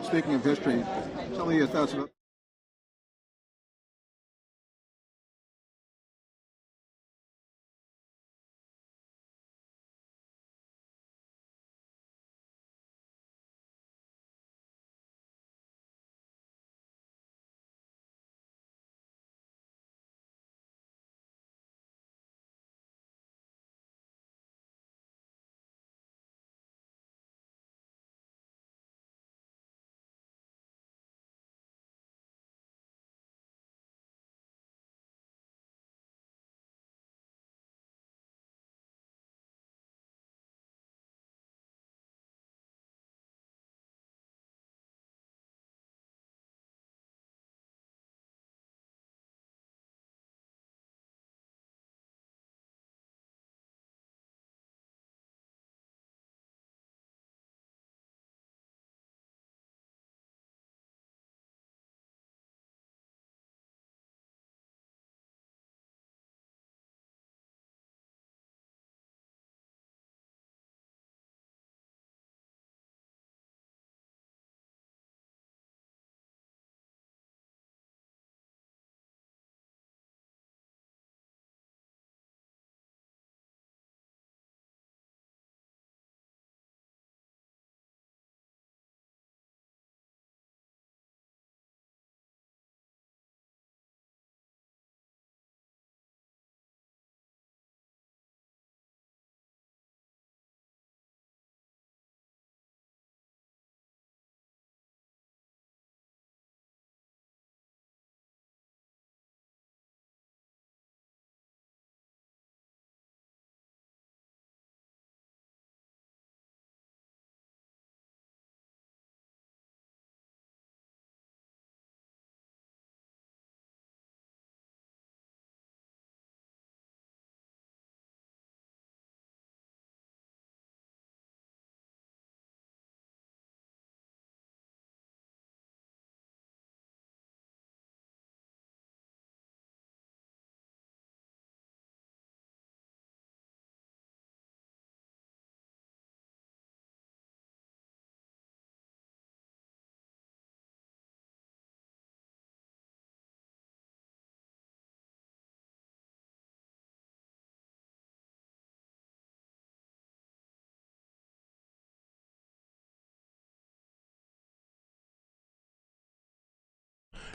Speaking of history, tell me your thoughts about.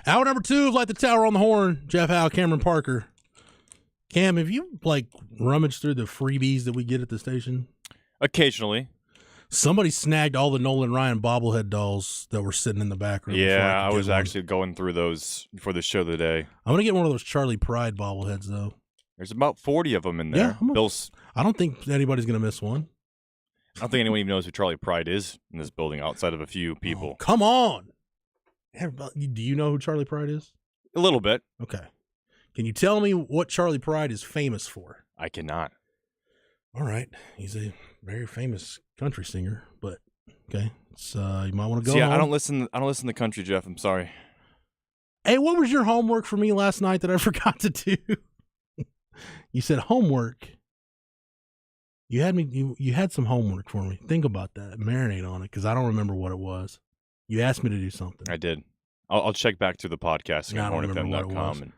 Hour number 2 of Light the Tower on the Horn. Jeff Howe, Cameron Parker. Cam, have you rummaged through the freebies that we get at the station? Occasionally. Somebody snagged all the Nolan Ryan bobblehead dolls that were sitting in the background. Yeah, I was actually going through those for the show today. I'm going to get one of those Charlie Pride bobbleheads, though. There's about 40 of them in there. Yeah, I don't think anybody's going to miss one. I don't think anyone even knows who Charlie Pride is in this building outside of a few people. Oh, come on. Do you know who Charlie Pride is? A little bit. Okay. Can you tell me what Charlie Pride is famous for? I cannot. All right. He's a very famous country singer, but okay. So you might want to go. Yeah, home. I don't listen to country, Jeff. I'm sorry. Hey, what was your homework for me last night that I forgot to do? You said homework. You had some homework for me. Think about that. Marinate on it, because I don't remember what it was. You asked me to do something. I did. I'll check back through the podcast I at don't remember what it was. hornfm.com.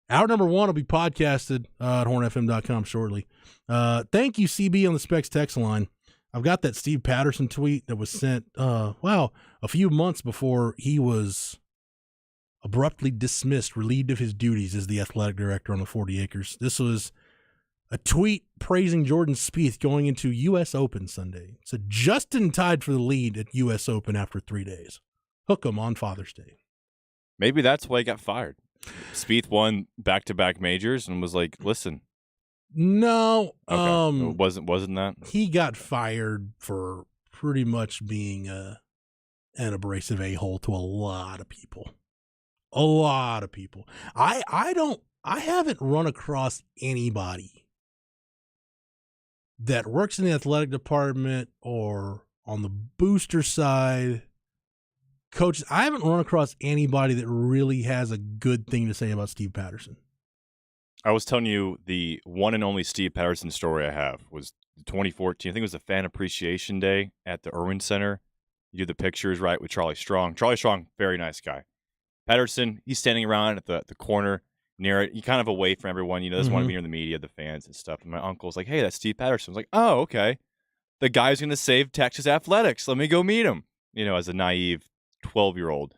Hour number 1 will be podcasted at hornfm.com shortly. Thank you, CB, on the Specs text line. I've got that Steve Patterson tweet that was sent, a few months before he was abruptly dismissed, relieved of his duties as the athletic director on the 40 Acres. This was a tweet praising Jordan Spieth going into U.S. Open Sunday. It said, Justin tied for the lead at U.S. Open after 3 days. Hook 'em on Father's Day. Maybe that's why he got fired. Spieth won back-to-back majors and was like, listen. No. Okay. Wasn't that? He got fired for pretty much being an abrasive a-hole to a lot of people. A lot of people. I haven't run across anybody that works in the athletic department or on the booster side, coaches. I haven't run across anybody that really has a good thing to say about Steve Patterson. I was telling you the one and only Steve Patterson story I have was 2014. I think it was the Fan Appreciation Day at the Irwin Center. You do the pictures, right, with Charlie Strong. Charlie Strong, very nice guy. Patterson, he's standing around at the corner near it. He kind of away from everyone, doesn't want to be near the media, the fans and stuff. And my uncle's like, hey, that's Steve Patterson. I was like, oh, okay. The guy's going to save Texas athletics. Let me go meet him. As a naive 12-year-old.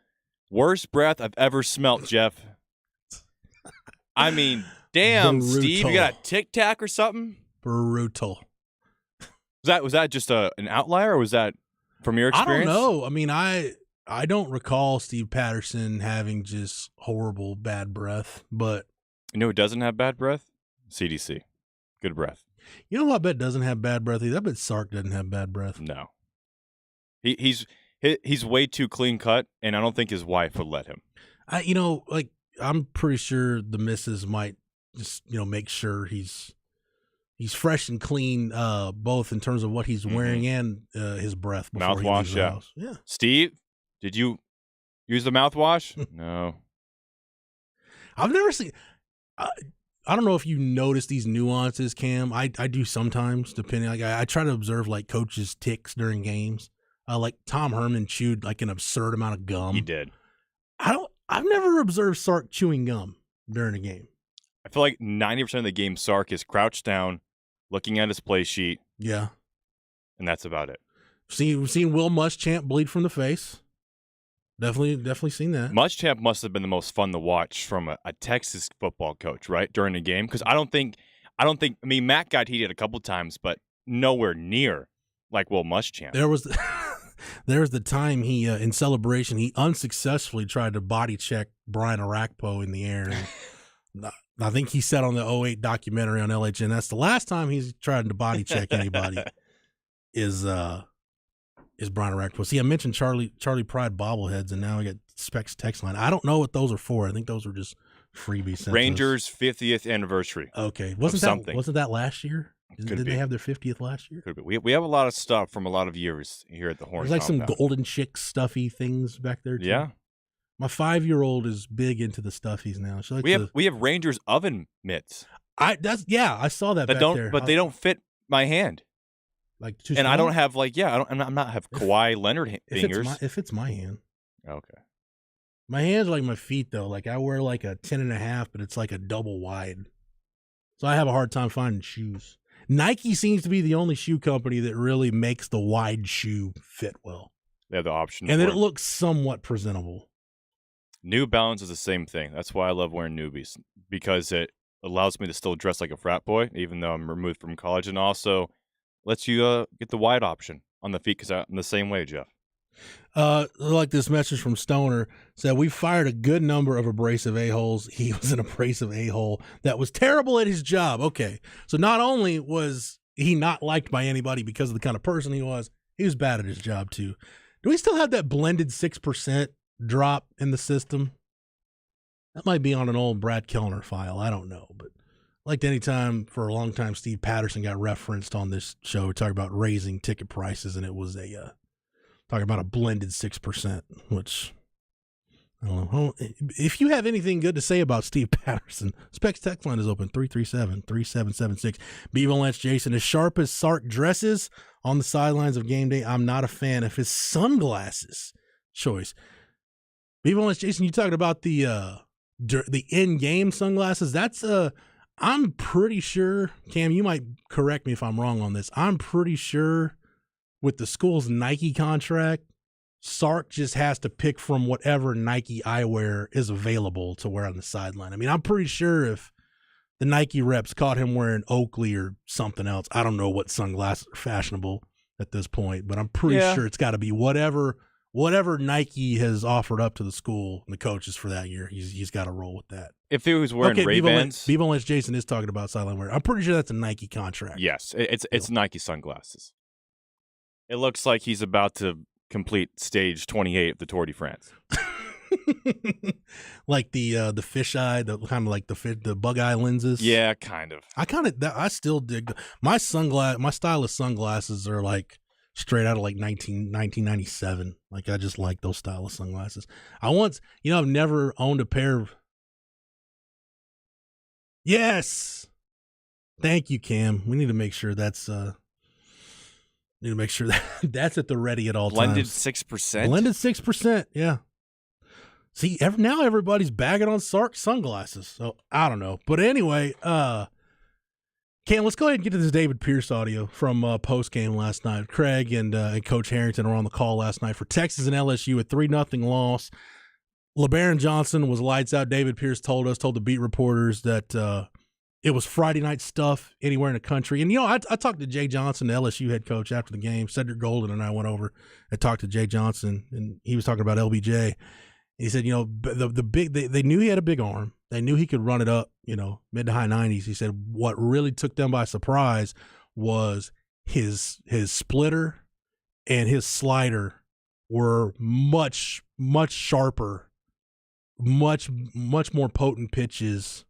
Worst breath I've ever smelt, Jeff. I mean, damn, Brutal. Steve, you got a Tic Tac or something? Brutal. Was that just an outlier, or was that from your experience? I don't know. I mean, I don't recall Steve Patterson having just horrible bad breath, but You know who doesn't have bad breath? CDC. Good breath. you know who I bet doesn't have bad breath either? I bet Sark doesn't have bad breath. No. He's way too clean cut, and I don't think his wife would let him. I'm pretty sure the missus might just, make sure he's fresh and clean, both in terms of what he's wearing and his breath before he leaves the house. Yeah. Steve, did you use the mouthwash? No. I've never seen. I don't know if you notice these nuances, Cam. I do sometimes, depending. Like I try to observe like coaches' tics during games. Like Tom Herman chewed like an absurd amount of gum. He did. I've never observed Sark chewing gum during a game. I feel like 90% of the game, Sark is crouched down, looking at his play sheet. Yeah. And that's about it. We've seen Will Muschamp bleed from the face. Definitely seen that. Muschamp must have been the most fun to watch from a Texas football coach, right, during the game. Because I don't think. Matt got heated a couple times, but nowhere near like Will Muschamp. There was the time he in celebration he unsuccessfully tried to body check Brian Arakpo in the air. And I think he said on the 2008 documentary on LHNS the last time he's tried to body check anybody is Brian Arakpo. See, I mentioned Charlie Pride bobbleheads, and now I got Specs text line. I don't know what those are for. I think those are just freebies. Rangers 50th anniversary. Okay, wasn't that last year? Did they have their 50th last year? Could be. We have a lot of stuff from a lot of years here at the Horn. There's like some Golden Chick stuffy things back there too. Yeah. My 5-year-old is big into the stuffies now. She likes we have Rangers oven mitts. I saw that back there. But they don't fit my hand. Like too and small? I don't have I'm not have Kawhi Leonard fingers. If it's my hand. Okay. My hands are like my feet though. Like I wear like a 10.5, but it's like a double wide. So I have a hard time finding shoes. Nike seems to be the only shoe company that really makes the wide shoe fit well. They have the option. And then it looks somewhat presentable. New Balance is the same thing. That's why I love wearing newbies, because it allows me to still dress like a frat boy, even though I'm removed from college, and also lets you get the wide option on the feet, because I'm the same way, Jeff. Like this message from Stoner said, we fired a good number of abrasive a-holes. He was an abrasive a-hole that was terrible at his job. Okay. So not only was he not liked by anybody because of the kind of person he was bad at his job too. Do we still have that blended 6% drop in the system? That might be on an old Brad Kellner file. I don't know. But like anytime for a long time, Steve Patterson got referenced on this show. We talked about raising ticket prices, and it was talking about a blended 6%, which I don't know. If you have anything good to say about Steve Patterson, Specs text line is open 337-3776. Beaver Lance Jason, as sharp as Sark dresses on the sidelines of game day, I'm not a fan of his sunglasses choice. Beaver Lance Jason, you talking about the in-game sunglasses? That's I'm pretty sure, Cam, you might correct me if I'm wrong on this. I'm pretty sure with the school's Nike contract, Sark just has to pick from whatever Nike eyewear is available to wear on the sideline. I mean, I'm pretty sure if the Nike reps caught him wearing Oakley or something else, I don't know what sunglasses are fashionable at this point, but I'm pretty sure it's got to be whatever Nike has offered up to the school and the coaches for that year. He's got to roll with that. If he was wearing Ray-Bans. Beaver Lynch Jason is talking about sideline wear. I'm pretty sure that's a Nike contract. Yes, it's Nike sunglasses. It looks like he's about to complete stage 28 of the Tour de France. Like the fisheye, the kind of like the bug eye lenses. Yeah, kind of. I still dig my style of sunglasses are like straight out of like 1997. Like I just like those style of sunglasses. I've never owned a pair of. Yes. Thank you, Cam. We need to make sure that's that's at the ready at all Blended times. 6%. Blended 6%. Yeah. See, now everybody's bagging on Sark sunglasses. So I don't know, but anyway, Cam, let's go ahead and get to this David Pierce audio from post game last night. Craig and Coach Harrington were on the call last night for Texas and LSU, a 3-0 loss. LeBaron Johnson was lights out. David Pierce told the beat reporters that it was Friday night stuff anywhere in the country. And, I talked to Jay Johnson, the LSU head coach, after the game. Cedric Golden and I went over and talked to Jay Johnson, and he was talking about LBJ. He said, they knew he had a big arm. They knew he could run it up, mid to high 90s. He said what really took them by surprise was his splitter and his slider were much, much sharper, much more potent pitches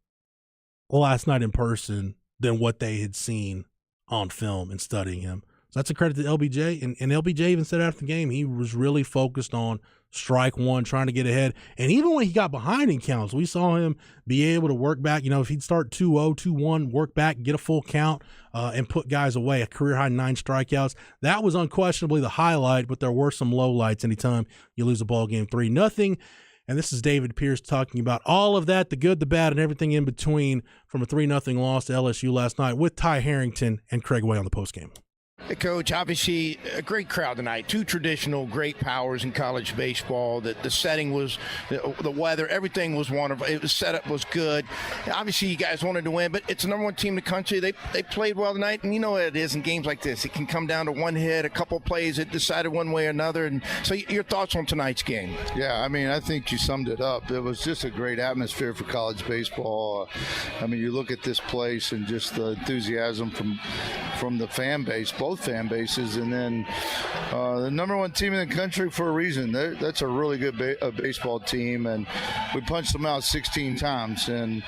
last night in person than what they had seen on film and studying him. So that's a credit to LBJ. And LBJ even said after the game he was really focused on strike one, trying to get ahead. And even when he got behind in counts, we saw him be able to work back. If he'd start 2-0, 2-1, work back, get a full count, and put guys away, a career-high 9 strikeouts. That was unquestionably the highlight, but there were some lowlights anytime you lose a ball game 3-0. And this is David Pierce talking about all of that, the good, the bad, and everything in between from a 3-0 loss to LSU last night with Ty Harrington and Craig Way on the postgame. Hey, Coach, obviously a great crowd tonight. 2 traditional great powers in college baseball. The setting was, the weather, everything was wonderful. The setup was good. Obviously, you guys wanted to win, but it's the number 1 team in the country. They played well tonight, and you know what it is in games like this. It can come down to one hit, a couple plays that decided one way or another. And so your thoughts on tonight's game? Yeah, I think you summed it up. It was just a great atmosphere for college baseball. You look at this place and just the enthusiasm from the fan base, both fan bases, and then the number 1 team in the country for a reason. That's a really good baseball team, and we punched them out 16 times, and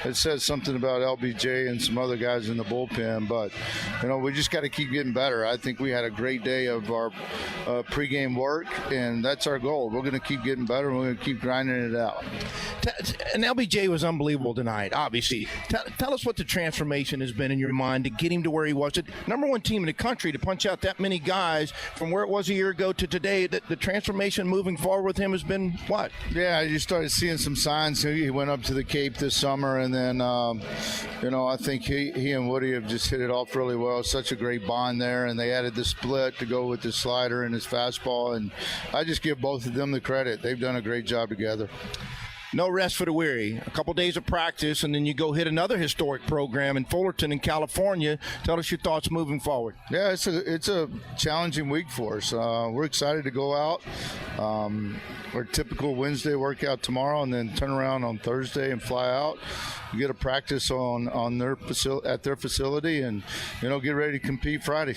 it says something about LBJ and some other guys in the bullpen, but we just got to keep getting better. I think we had a great day of our pregame work, and that's our goal. We're going to keep getting better, and we're going to keep grinding it out. And LBJ was unbelievable tonight, obviously. Tell us what the transformation has been in your mind to get him to where he was. The number 1 team in the country to punch out that many guys from where it was a year ago to today. The transformation moving forward with him has been what? Yeah, you started seeing some signs. He went up to the Cape this summer, and then, I think he and Woody have just hit it off really well. Such a great bond there, and they added the split to go with the slider and his fastball, and I just give both of them the credit. They've done a great job together. no rest for the weary. A couple days of practice, and then you go hit another historic program in Fullerton in California. Tell us your thoughts moving forward. Yeah, it's a challenging week for us. We're excited to go out. Our typical Wednesday workout tomorrow, and then turn around on Thursday and fly out. We get a practice on their at their facility, and get ready to compete Friday.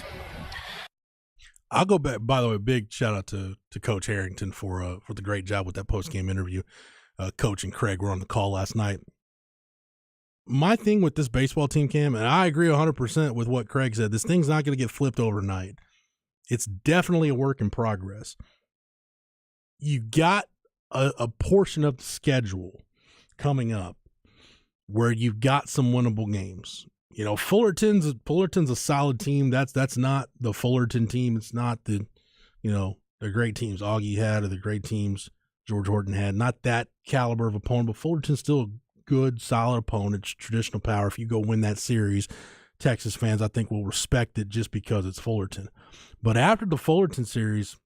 I'll go back. By the way, big shout out to Coach Harrington for the great job with that post game interview. Coach and Craig were on the call last night. My thing with this baseball team, Cam, and I agree 100% with what Craig said. This thing's not going to get flipped overnight. It's definitely a work in progress. You got a portion of the schedule coming up where you've got some winnable games. Fullerton's a solid team. That's not the Fullerton team. It's not the great teams Augie had or the great teams George Horton had. Not that caliber of opponent, but Fullerton's still a good, solid opponent. It's traditional power. If you go win that series, Texas fans, I think, will respect it just because it's Fullerton. But after the Fullerton series,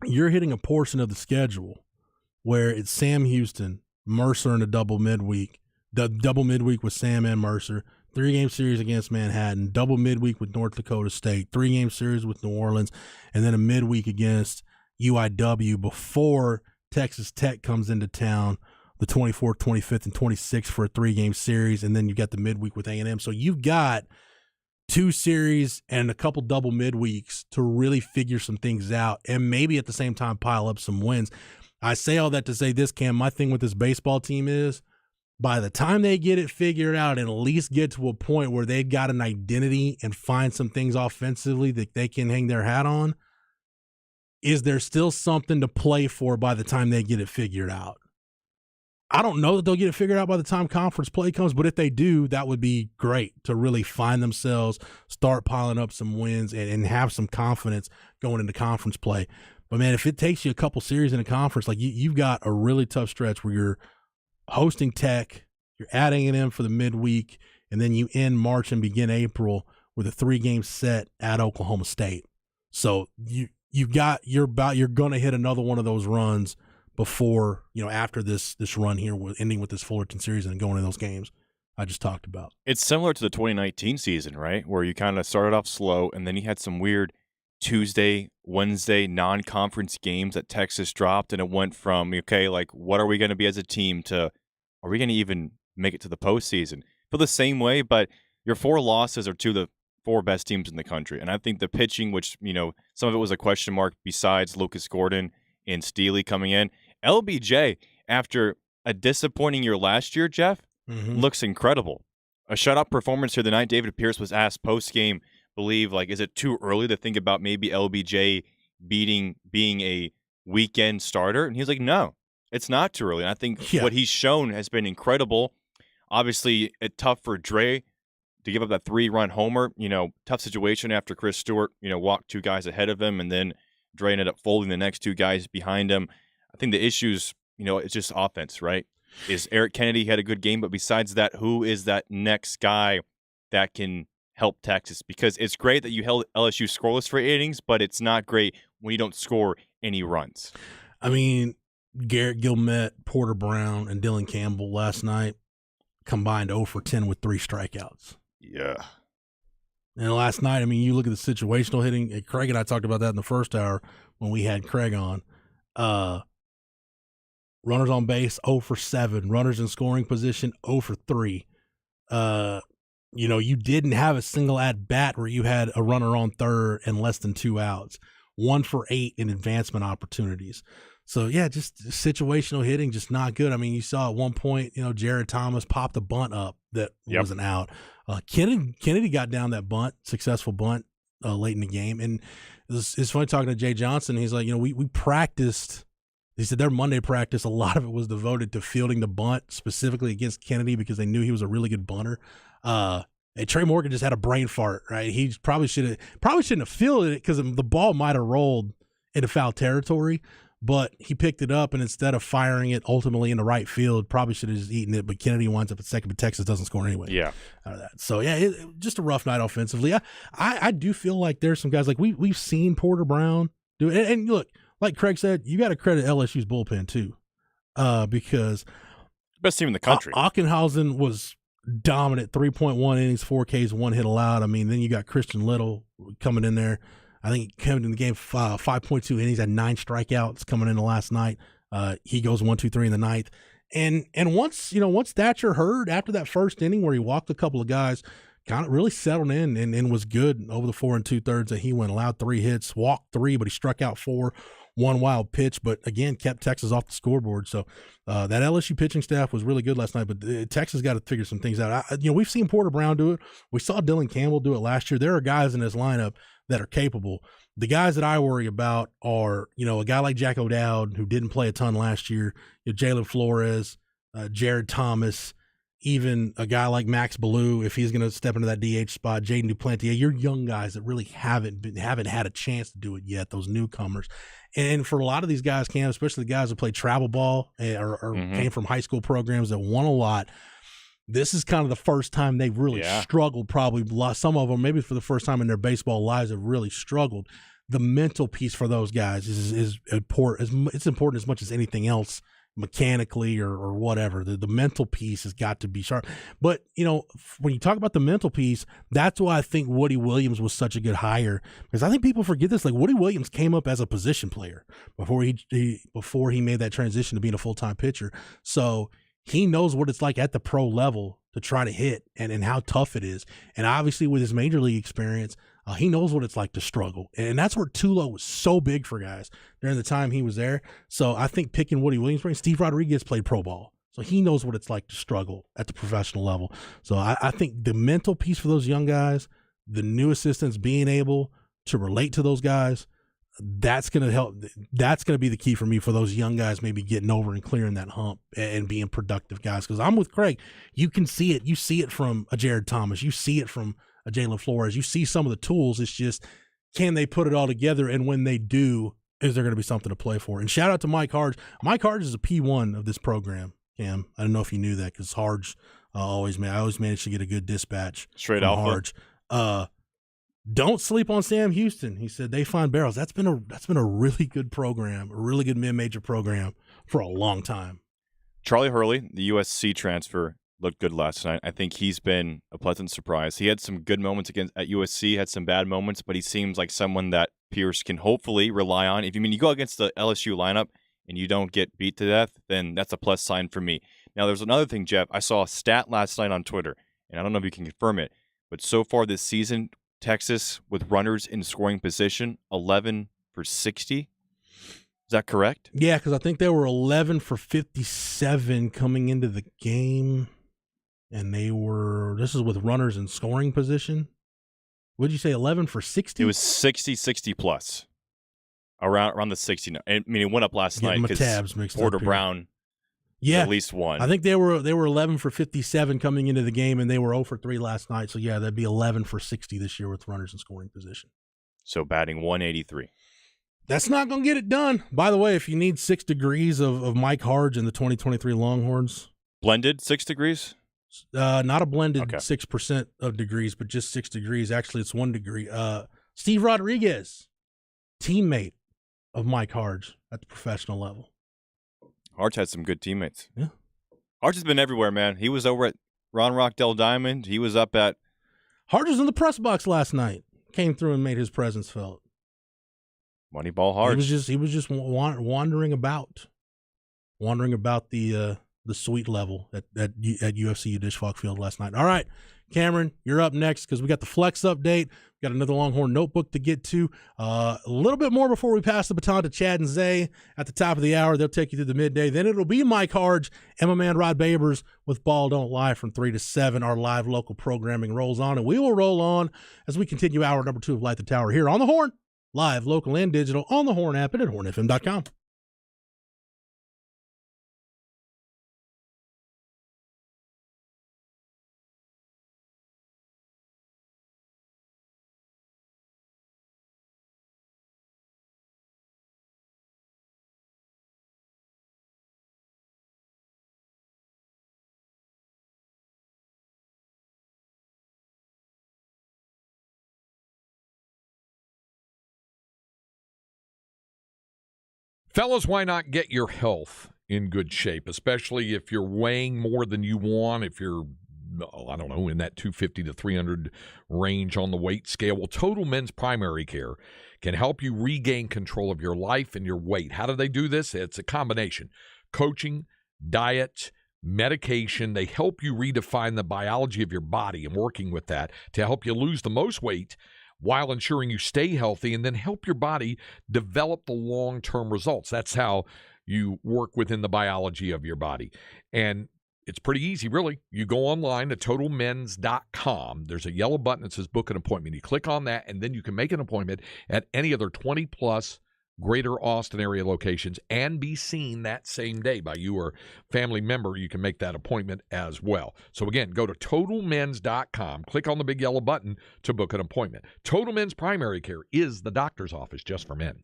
you're hitting a portion of the schedule where it's Sam Houston, Mercer in a double midweek. The double midweek with Sam and Mercer. 3-game series against Manhattan, double midweek with North Dakota State, 3-game series with New Orleans, and then a midweek against UIW before Texas Tech comes into town the 24th, 25th, and 26th for a 3-game series, and then you got the midweek with A&M. So you've got 2 series and a couple double midweeks to really figure some things out and maybe at the same time pile up some wins. I say all that to say this, Cam, my thing with this baseball team is by the time they get it figured out and at least get to a point where they've got an identity and find some things offensively that they can hang their hat on, is there still something to play for by the time they get it figured out? I don't know that they'll get it figured out by the time conference play comes, but if they do, that would be great to really find themselves, start piling up some wins, and have some confidence going into conference play. But, man, if it takes you a couple series in a conference, like you've got a really tough stretch where you're hosting Tech, you're at A&M for the midweek, and then you end March and begin April with a 3-game set at Oklahoma State. So you're going to hit another one of those runs before, after this run here, ending with this Fullerton series and going to those games I just talked about. It's similar to the 2019 season, right, where you kind of started off slow and then you had some weird Tuesday, Wednesday non-conference games that Texas dropped, and it went from, okay, like, what are we going to be as a team to, are we going to even make it to the postseason? Feel the same way, but your 4 losses are to the 4 best teams in the country. And I think the pitching, which, some of it was a question mark besides Lucas Gordon and Steely coming in. LBJ, after a disappointing year last year, Jeff, looks incredible. A shutout performance here the night. David Pierce was asked post-game, is it too early to think about maybe LBJ being a weekend starter? And he's like, no, it's not too early. And I think what he's shown has been incredible. Obviously, it's tough for Dre to give up that 3-run homer. Tough situation after Chris Stewart, walked 2 guys ahead of him, and then Dre ended up folding the next 2 guys behind him. I think the issues, it's just offense, right? Is Eric Kennedy had a good game, but besides that, who is that next guy that can help Texas? Because it's great that you held LSU scoreless for 8 innings, but it's not great when you don't score any runs. I mean, Garrett Gilmette, Porter Brown, and Dylan Campbell last night combined 0 for 10 with 3 strikeouts. Yeah. And last night, I mean, you look at the situational hitting. Craig and I talked about that in the first hour when we had Craig on. Runners on base, 0 for 7. Runners in scoring position, 0 for 3. You didn't have a single at-bat where you had a runner on third and less than 2 outs. 1 for 8 in advancement opportunities. So, yeah, just situational hitting, just not good. I mean, you saw at one point, Jared Thomas popped a bunt up that wasn't out. Kennedy got down that bunt, successful bunt late in the game. And it's funny talking to Jay Johnson. He's like, we practiced. He said their Monday practice, a lot of it was devoted to fielding the bunt specifically against Kennedy because they knew he was a really good bunter. And Trey Morgan just had a brain fart, right? He probably shouldn't have fielded it because the ball might have rolled into foul territory, but he picked it up, and instead of firing it ultimately into right field, probably should have just eaten it. But Kennedy winds up at second, but Texas doesn't score anyway. Yeah, out of that. So yeah, just a rough night offensively. I do feel like there's some guys like we've seen Porter Brown do it, and look. Like Craig said, you got to credit LSU's bullpen too. because Best team in the country. Ockenhausen was dominant, 3.1 innings, 4 Ks, 1 hit allowed. I mean, then you got Christian Little coming in there. I think he came in the game 5.2 innings, had 9 strikeouts coming in the last night. He goes 1, 2, 3 in the ninth. And once Thatcher Hurd, after that first inning where he walked a couple of guys, kind of really settled in and was good over the 4 2/3 that he went. Allowed 3 hits, walked 3, but he struck out 4, 1 wild pitch, but again kept Texas off the scoreboard. So that LSU pitching staff was really good last night, but Texas got to figure some things out. We've seen Porter Brown do it. We saw Dylan Campbell do it last year. There are guys in this lineup that are capable. The guys that I worry about are, a guy like Jack O'Dowd, who didn't play a ton last year, Jalen Flores, Jared Thomas, even a guy like Max Ballou, if he's going to step into that DH spot, Jaden Duplantier. You're young guys that really haven't had a chance to do it yet, those newcomers. And for a lot of these guys, Cam, especially the guys that play travel ball or came from high school programs that won a lot, this is kind of the first time they've really struggled, probably some of them, maybe for the first time in their baseball lives, have really struggled. The mental piece for those guys is important. It's important as much as anything else, mechanically or whatever. The mental piece has got to be sharp. But, when you talk about the mental piece, that's why I think Woody Williams was such a good hire, because I think people forget this. Like, Woody Williams came up as a position player before he made that transition to being a full-time pitcher. So he knows what it's like at the pro level to try to hit and how tough it is. And obviously with his major league experience, he knows what it's like to struggle. And that's where Tulo was so big for guys during the time he was there. So I think picking Woody Williams, Steve Rodriguez played pro ball. So he knows what it's like to struggle at the professional level. So I think the mental piece for those young guys, the new assistants being able to relate to those guys, that's going to help. That's going to be the key for me for those young guys maybe getting over and clearing that hump and being productive guys. Because I'm with Craig. You can see it. You see it from a Jared Thomas. You see it from a Jalen Flores. You see some of the tools. It's just, can they put it all together? And when they do, is there going to be something to play for? And shout out to Mike Harge. Mike Harge is a P1 of this program, Cam. I don't know if you knew that, because Harge I always managed to get a good dispatch. Straight alpha. Harge. Don't sleep on Sam Houston. He said they find barrels. That's been a really good program, a really good mid-major program for a long time. Charlie Hurley, the USC transfer, looked good last night. I think he's been a pleasant surprise. He had some good moments at USC, had some bad moments, but he seems like someone that Pierce can hopefully rely on. If you go against the LSU lineup and you don't get beat to death, then that's a plus sign for me. Now, there's another thing, Jeff. I saw a stat last night on Twitter, and I don't know if you can confirm it, but so far this season, Texas, with runners in scoring position, 11 for 60. Is that correct? Yeah, because I think they were 11 for 57 coming into the game, and this is with runners in scoring position. What did you say, 11 for 60? It was 60 plus, around the 60. I mean, it went up last night because Porter Brown. Yeah, at least one. I think they were 11 for 57 coming into the game, and they were 0 for 3 last night. So yeah, that'd be 11 for 60 this year with runners in scoring position. So batting 183. That's not going to get it done. By the way, if you need 6 degrees of Mike Harge in the 2023 Longhorns, blended 6 degrees. Not a blended 6% of degrees, but just 6 degrees. Actually, it's 1 degree. Steve Rodriguez, teammate of Mike Harge at the professional level. Harge had some good teammates. Yeah. Harge has been everywhere, man. He was over at Ron Rockdale Diamond. He was up at... Harge was in the press box last night. Came through and made his presence felt. Moneyball Harge. He was just wandering about the suite level at UFC Dish Falk Field last night. All right, Cameron, you're up next because we got the Flex update. We got another Longhorn notebook to get to. A little bit more before we pass the baton to Chad and Zay at the top of the hour. They'll take you through the midday. Then it'll be Mike Harge and my man Rod Babers with Ball Don't Lie from 3 to 7. Our live local programming rolls on, and we will roll on as we continue hour number 2 of Light the Tower here on the Horn, live, local, and digital on the Horn app and at hornfm.com. Fellas, why not get your health in good shape, especially if you're weighing more than you want, if you're, I don't know, in that 250 to 300 range on the weight scale. Well, Total Men's Primary Care can help you regain control of your life and your weight. How do they do this? It's a combination. Coaching, diet, medication. They help you redefine the biology of your body and working with that to help you lose the most weight while ensuring you stay healthy, and then help your body develop the long-term results. That's how you work within the biology of your body. And it's pretty easy, really. You go online to totalmens.com. There's a yellow button that says book an appointment. You click on that, and then you can make an appointment at any other 20-plus greater Austin area locations and be seen that same day by you or family member. You can make that appointment as well. So again, go to totalmens.com, click on the big yellow button to book an appointment. Total Men's Primary Care is the doctor's office just for men.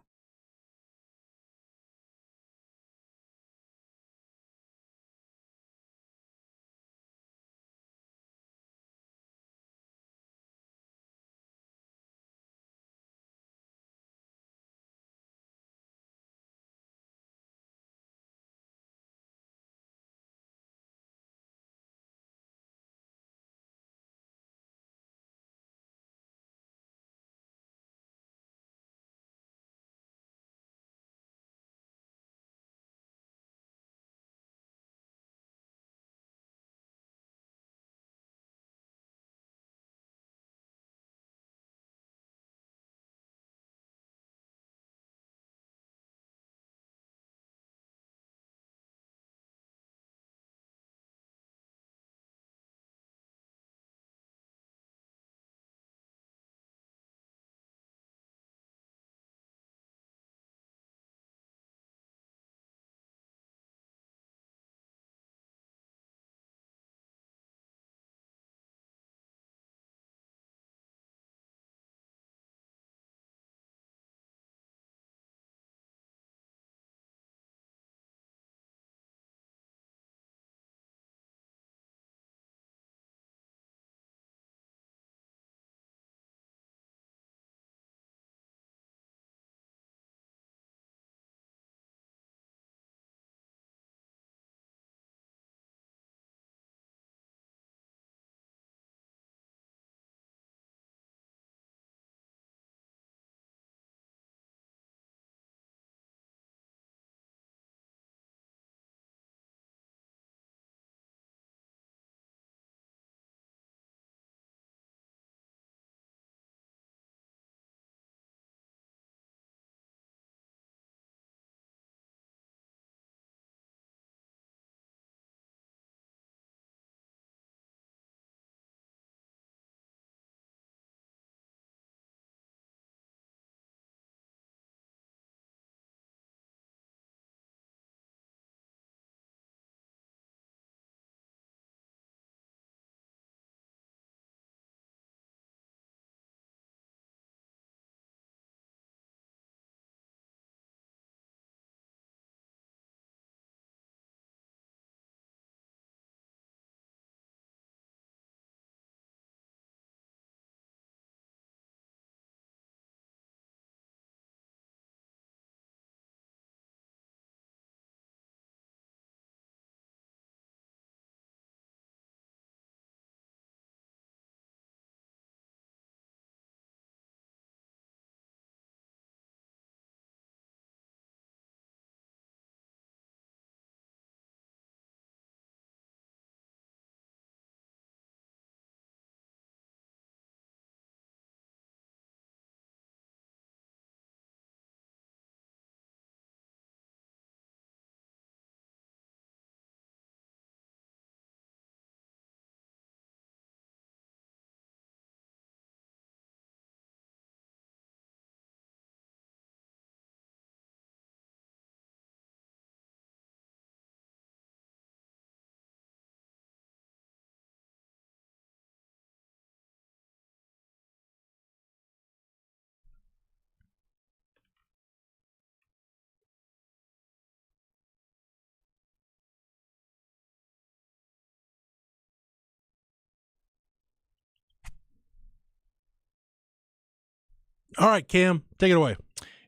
All right, Cam, take it away.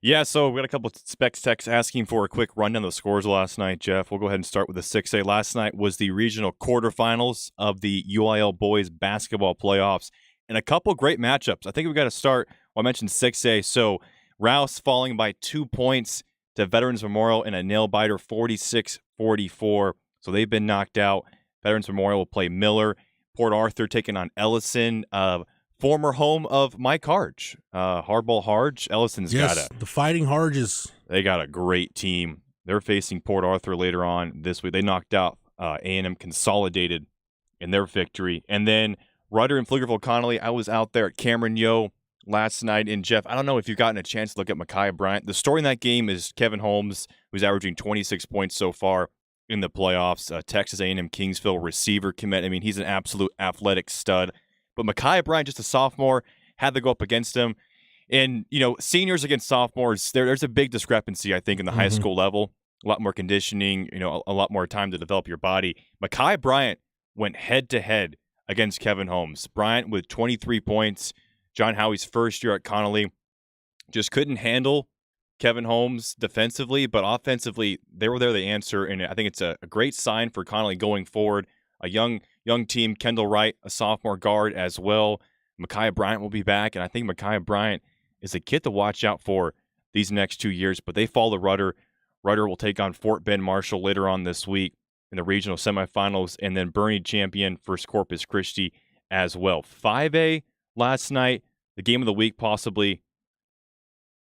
Yeah, so we got a couple of specs techs asking for a quick rundown of the scores last night, Jeff. We'll go ahead and start with the 6A. Last night was the regional quarterfinals of the UIL boys basketball playoffs, and a couple great matchups. I think we got to start. Well, I mentioned 6A. So Rouse falling by 2 points to Veterans Memorial in a nail-biter, 46-44. So they've been knocked out. Veterans Memorial will play Miller. Port Arthur taking on Ellison, former home of Mike Harge. Hardball Harge. Ellison's the Fighting Harges. They got a great team. They're facing Port Arthur later on this week. They knocked out A&M Consolidated in their victory. And then Rudder and Pflugerville Connolly. I was out there at Cameron Yo last night. And, Jeff, I don't know if you've gotten a chance to look at Micaiah Bryant. The story in that game is Kevin Holmes, who's averaging 26 points so far in the playoffs. Texas A&M Kingsville receiver commit. I mean, he's an absolute athletic stud. But Micaiah Bryant, just a sophomore, had to go up against him. And, seniors against sophomores, there's a big discrepancy, I think, in the high school level. A lot more conditioning, a lot more time to develop your body. Micaiah Bryant went head-to-head against Kevin Holmes. Bryant with 23 points. John Howie's first year at Connolly just couldn't handle Kevin Holmes defensively, but offensively, they were there to answer, and I think it's a great sign for Connolly going forward. A young team, Kendall Wright, a sophomore guard as well. Micaiah Bryant will be back, and I think Micaiah Bryant is a kid to watch out for these next 2 years, but they follow Rudder. Rudder will take on Fort Bend Marshall later on this week in the regional semifinals, and then Bernie champion First Corpus Christi as well. 5A last night, the game of the week possibly,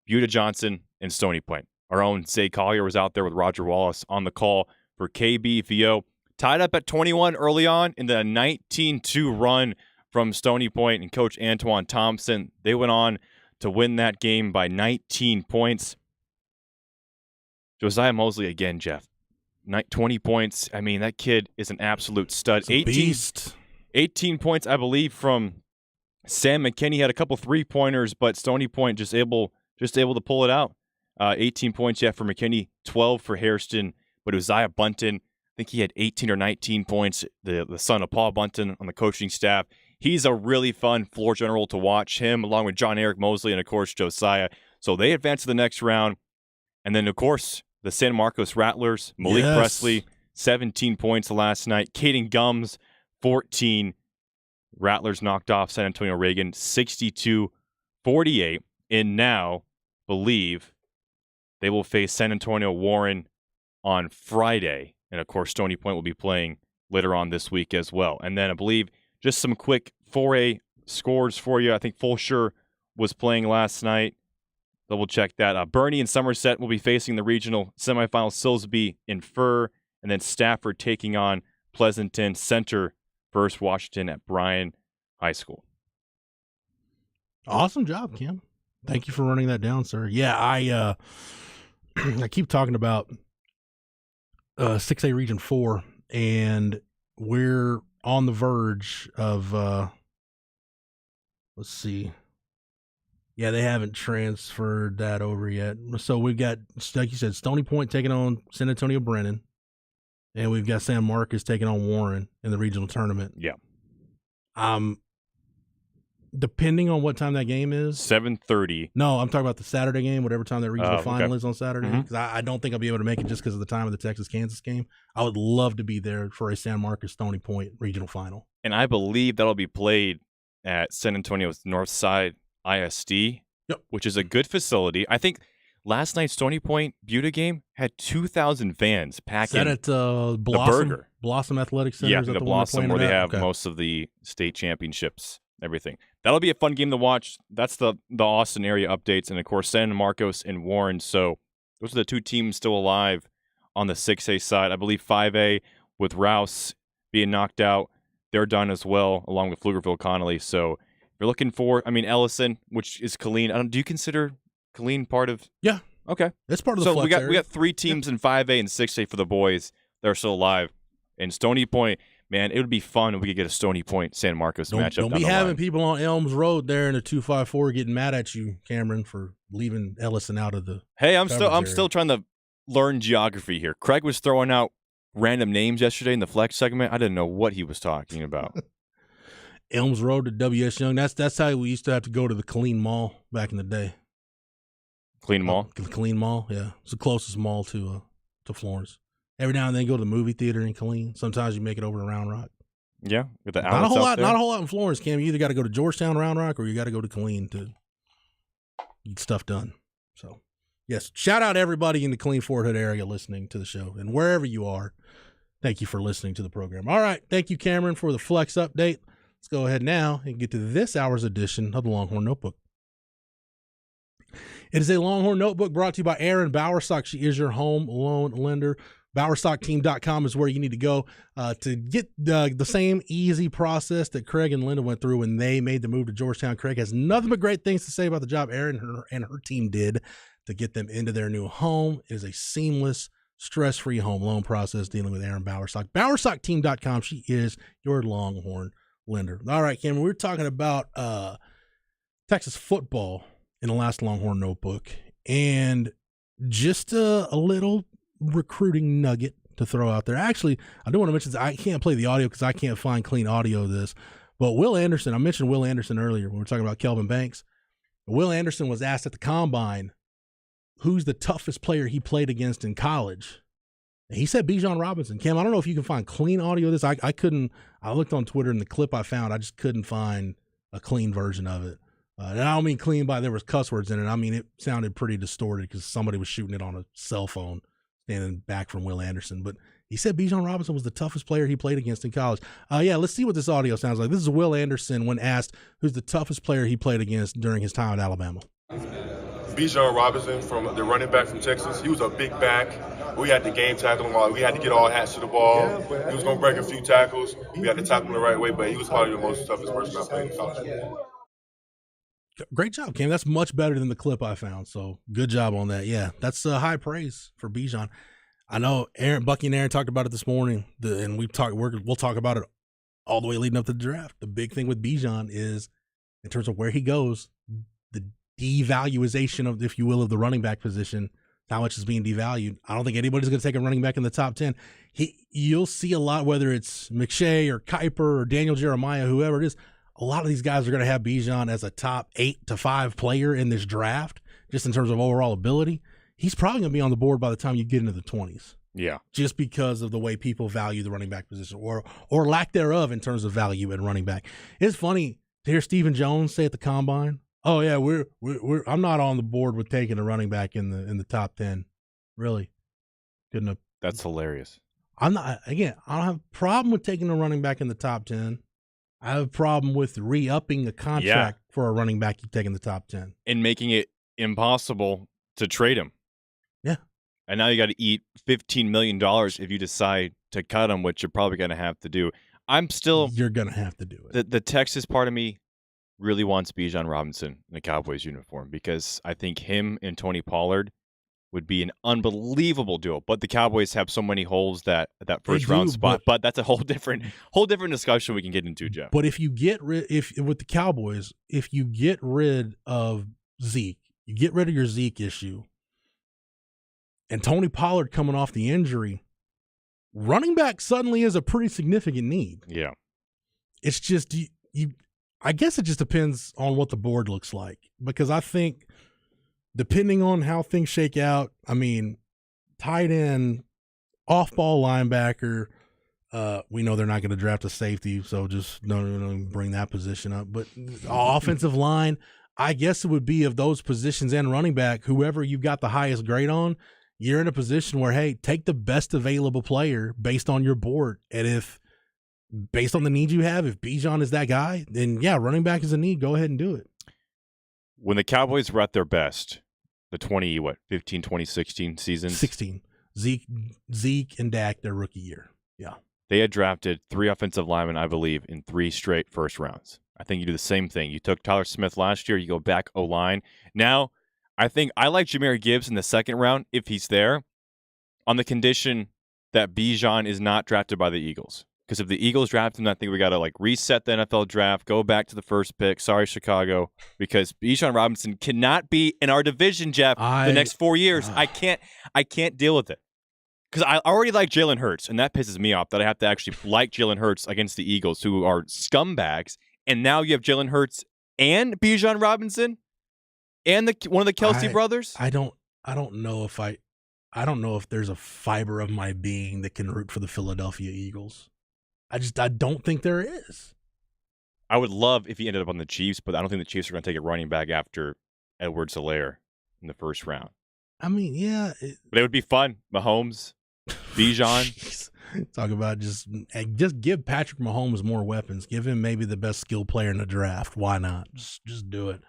Buda Johnson and Stony Point. Our own Zay Collier was out there with Roger Wallace on the call for KBVO. Tied up at 21 early on in the 19-2 run from Stony Point and Coach Antoine Thompson. They went on to win that game by 19 points. Josiah Mosley again, Jeff. 20 points. I mean, that kid is an absolute stud. 18 points, I believe, from Sam McKinney. Had a couple three-pointers, but Stony Point just able to pull it out. 18 points, for McKinney, 12 for Hairston, but Uzziah Bunton, I think he had 18 or 19 points, the son of Paul Bunton on the coaching staff. He's a really fun floor general to watch, him along with John Eric Mosley and, of course, Josiah. So they advance to the next round. And then, of course, the San Marcos Rattlers, Malik Presley, 17 points last night. Caden Gums, 14. Rattlers knocked off San Antonio Reagan, 62-48. And now, believe they will face San Antonio Warren on Friday. And, of course, Stony Point will be playing later on this week as well. And then I believe just some quick 4A scores for you. I think Fulshire was playing last night. Double check that. Bernie and Somerset will be facing the regional semifinal. Silsbee and Fur. And then Stafford taking on Pleasanton. Center versus Washington at Bryan High School. Awesome job, Kim. Thank you for running that down, sir. Yeah, I keep talking about 6A Region 4, and we're on the verge of, let's see. Yeah, they haven't transferred that over yet. So we've got, like you said, Stony Point taking on San Antonio Brennan, and we've got San Marcos taking on Warren in the regional tournament. Yeah. Depending on what time that game is. 7:30. No, I'm talking about the Saturday game, whatever time that regional final is on Saturday. Because I don't think I'll be able to make it just because of the time of the Texas-Kansas game. I would love to be there for a San Marcos Stony Point regional final. And I believe that'll be played at San Antonio's Northside ISD, which is a good facility. I think last night's Stony Point Buda game had 2,000 fans packing at the Burger. Blossom Athletic Center? Yeah, the Blossom where they have most of the state championships, everything. That'll be a fun game to watch. That's the Austin area updates. And, of course, San Marcos and Warren. So those are the two teams still alive on the 6A side. I believe 5A with Rouse being knocked out, they're done as well, along with Pflugerville Connolly. So if you're looking for, Ellison, which is Killeen. Do you consider Killeen part of? Yeah. Okay. It's part of the flex area. We got three teams in 5A and 6A for the boys that are still alive. And Stony Point, man, it would be fun if we could get a Stony Point San Marcos matchup. Don't be having people on Elms Road there in the 254 getting mad at you, Cameron, for leaving Ellison out of the. Hey, I'm still trying to learn geography here. Craig was throwing out random names yesterday in the flex segment. I didn't know what he was talking about. Elms Road to W.S. Young. That's how we used to have to go to the Killeen Mall back in the day. Clean mall. Killeen Mall, yeah. It's the closest mall to Florence. Every now and then you go to the movie theater in Killeen. Sometimes you make it over to Round Rock. Yeah, with the Not a whole outlets out lot. there. Not a whole lot in Florence, Cam. You either got to go to Georgetown, Round Rock, or you got to go to Killeen to get stuff done. So, yes, shout out everybody in the Killeen Fort Hood area listening to the show, and wherever you are, thank you for listening to the program. All right, thank you, Cameron, for the Flex update. Let's go ahead now and get to this hour's edition of the Longhorn Notebook. It is a Longhorn Notebook brought to you by Erin Bowersock. She is your home loan lender. BowersockTeam.com is where you need to go to get the same easy process that Craig and Linda went through when they made the move to Georgetown. Craig has nothing but great things to say about the job Erin and her team did to get them into their new home. It is a seamless, stress-free home loan process dealing with Erin Bowersock. BowersockTeam.com. She is your Longhorn lender. All right, Cameron, we were talking about Texas football in the last Longhorn Notebook, and just a little recruiting nugget to throw out there. Actually, I do want to mention I can't play the audio because I can't find clean audio of this, but Will Anderson, I mentioned Will Anderson earlier when we were talking about Kelvin Banks. Will Anderson was asked at the Combine who's the toughest player he played against in college. And he said Bijan Robinson. Cam, I don't know if you can find clean audio of this. I couldn't. I looked on Twitter, and the clip I found, I just couldn't find a clean version of it. And I don't mean clean by there was cuss words in it. I mean it sounded pretty distorted because somebody was shooting it on a cell phone standing back from Will Anderson. But he said Bijan Robinson was the toughest player he played against in college. Yeah, let's see what this audio sounds like. This is Will Anderson when asked who's the toughest player he played against during his time at Alabama. Bijan Robinson, from the running back from Texas. He was a big back. We had to game tackle him. We had to get all hats to the ball. He was going to break a few tackles. We had to tackle him the right way, but he was probably the most toughest person I played in college. Great job, Cam. That's much better than the clip I found. So good job on that. Yeah, that's high praise for Bijan. I know Bucky and Aaron talked about it this morning, and we'll talk about it all the way leading up to the draft. The big thing with Bijan is, in terms of where he goes, the devaluation of, if you will, of the running back position, how much is being devalued. I don't think anybody's going to take a running back in the top 10. You'll see a lot, whether it's McShay or Kuiper or Daniel Jeremiah, whoever it is. A lot of these guys are going to have Bijan as a top 8 to 5 player in this draft, just in terms of overall ability. He's probably going to be on the board by the time you get into the 20s. Yeah. Just because of the way people value the running back position or lack thereof in terms of value at running back. It's funny to hear Stephen Jones say at the Combine, "Oh yeah, I'm not on the board with taking a running back in the top 10." Really? Couldn't have. That's hilarious. I don't have a problem with taking a running back in the top 10. I have a problem with re-upping a contract for a running back you take in the top 10. And making it impossible to trade him. Yeah. And now you got to eat $15 million if you decide to cut him, which you're probably going to have to do. You're going to have to do it. The Texas part of me really wants Bijan Robinson in a Cowboys uniform because I think him and Tony Pollard would be an unbelievable duo. But the Cowboys have so many holes that first round spot. But that's a whole different discussion we can get into, Jeff. But if you get with the Cowboys, if you get rid of Zeke, you get rid of your Zeke issue, and Tony Pollard coming off the injury, running back suddenly is a pretty significant need. Yeah. It's just I guess it just depends on what the board looks like, because I think depending on how things shake out, I mean, tight end, off-ball linebacker, we know they're not going to draft a safety, so just don't bring that position up. But offensive line, I guess it would be of those positions and running back, whoever you've got the highest grade on, you're in a position where, hey, take the best available player based on your board. And if based on the need you have, if Bijan is that guy, then yeah, running back is a need. Go ahead and do it. When the Cowboys were at their best, the 2016 season? 16. Zeke and Dak, their rookie year. Yeah. They had drafted 3 offensive linemen, I believe, in 3 straight first rounds. I think you do the same thing. You took Tyler Smith last year. You go back O-line. Now, I think I like Jahmyr Gibbs in the second round if he's there, on the condition that Bijan is not drafted by the Eagles. Because if the Eagles draft him, I think we got to reset the NFL draft, go back to the first pick. Sorry, Chicago, because Bijan Robinson cannot be in our division, Jeff, the next 4 years. I can't deal with it. Because I already like Jalen Hurts, and that pisses me off that I have to actually like Jalen Hurts against the Eagles, who are scumbags. And now you have Jalen Hurts and Bijan Robinson. And one of the Kelsey brothers? I don't know if there's a fiber of my being that can root for the Philadelphia Eagles. I don't think there is. I would love if he ended up on the Chiefs, but I don't think the Chiefs are going to take a running back after Edwards-Helaire in the first round. I mean, yeah. But it would be fun. Mahomes, Bijan. Talk about just give Patrick Mahomes more weapons. Give him maybe the best skilled player in the draft. Why not? Just do it.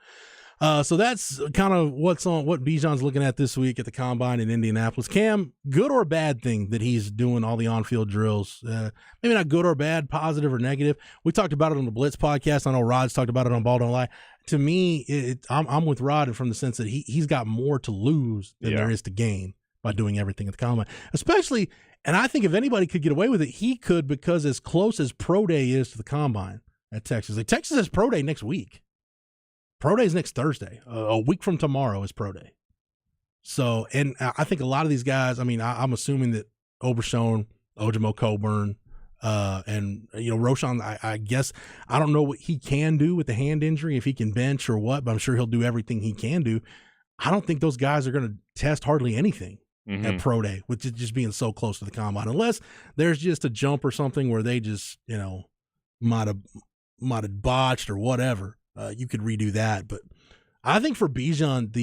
So that's kind of what Bijan's looking at this week at the Combine in Indianapolis. Cam, good or bad thing that he's doing all the on-field drills? Maybe not good or bad, positive or negative. We talked about it on the Blitz podcast. I know Rod's talked about it on Ball Don't Lie. To me, I'm with Rod from the sense that he's got more to lose than there is to gain by doing everything at the Combine. Especially, and I think if anybody could get away with it, he could, because as close as Pro Day is to the Combine at Texas. Like, Texas has Pro Day next week. Pro Day is next Thursday. A week from tomorrow is Pro Day. So, and I think a lot of these guys, I mean, I'm assuming that Obershone, Ojimo Coburn, and, Roschon, I guess, I don't know what he can do with the hand injury, if he can bench or what, but I'm sure he'll do everything he can do. I don't think those guys are going to test hardly anything at Pro Day, with just being so close to the Combine, unless there's just a jump or something where they just, might have botched or whatever. You could redo that. But I think for Bijan,